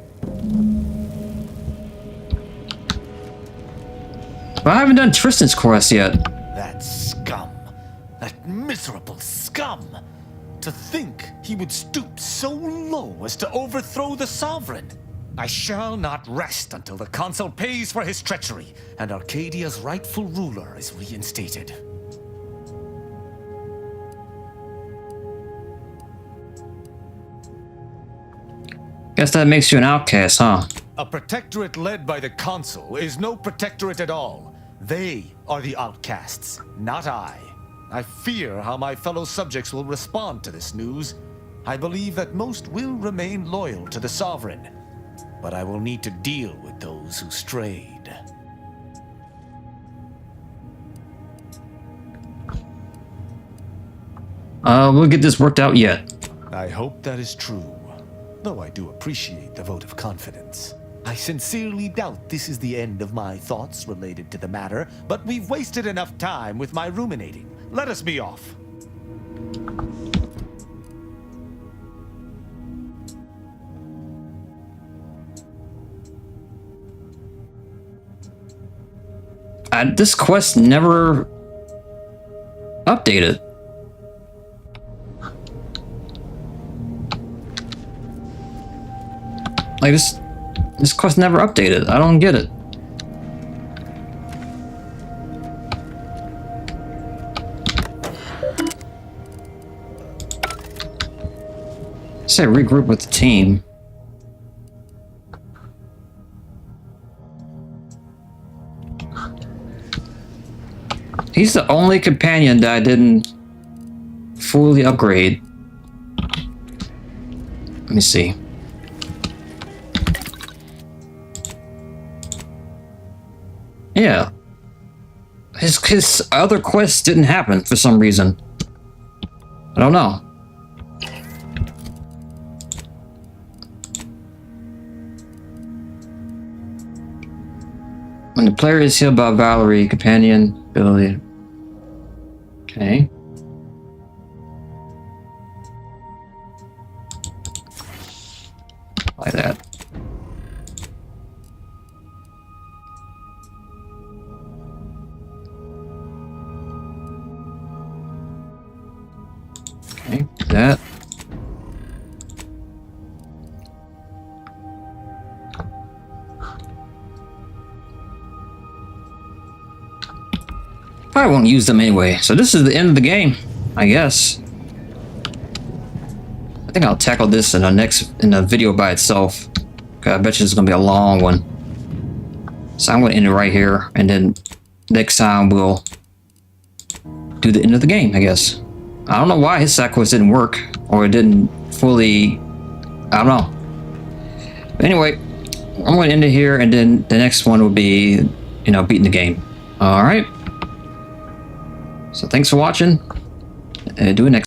But I haven't done Tristan's quest yet. That scum. That miserable scum. To think he would stoop so low as to overthrow the Sovereign. I shall not rest until the Consul pays for his treachery and Arcadia's rightful ruler is reinstated. Guess that makes you an outcast, huh? A protectorate led by the Consul is no protectorate at all. They are the outcasts, not I. I fear how my fellow subjects will respond to this news. I believe that most will remain loyal to the Sovereign, but I will need to deal with those who strayed. We'll get this worked out yet. I hope that is true, though I do appreciate the vote of confidence. I sincerely doubt this is the end of my thoughts related to the matter, but we've wasted enough time with my ruminating. Let us be off. This quest never updated. Like this quest never updated. I don't get it. Say regroup with the team. He's the only companion that I didn't fully upgrade. Let me see. Yeah. His other quests didn't happen for some reason. I don't know. When the player is healed by Valerie, companion ability. Okay. Like that. Okay, that. Probably won't use them anyway, so this is the end of the game, I guess. I think I'll tackle this in a video by itself. Okay, I bet you it's gonna be a long one. So I'm gonna end it right here, and then next time we'll do the end of the game, I guess. I don't know why his side quest didn't work, or it didn't fully, I don't know. But anyway, I'm going to end it here, and then the next one will be, you know, beating the game. All right. So thanks for watching, and do it next.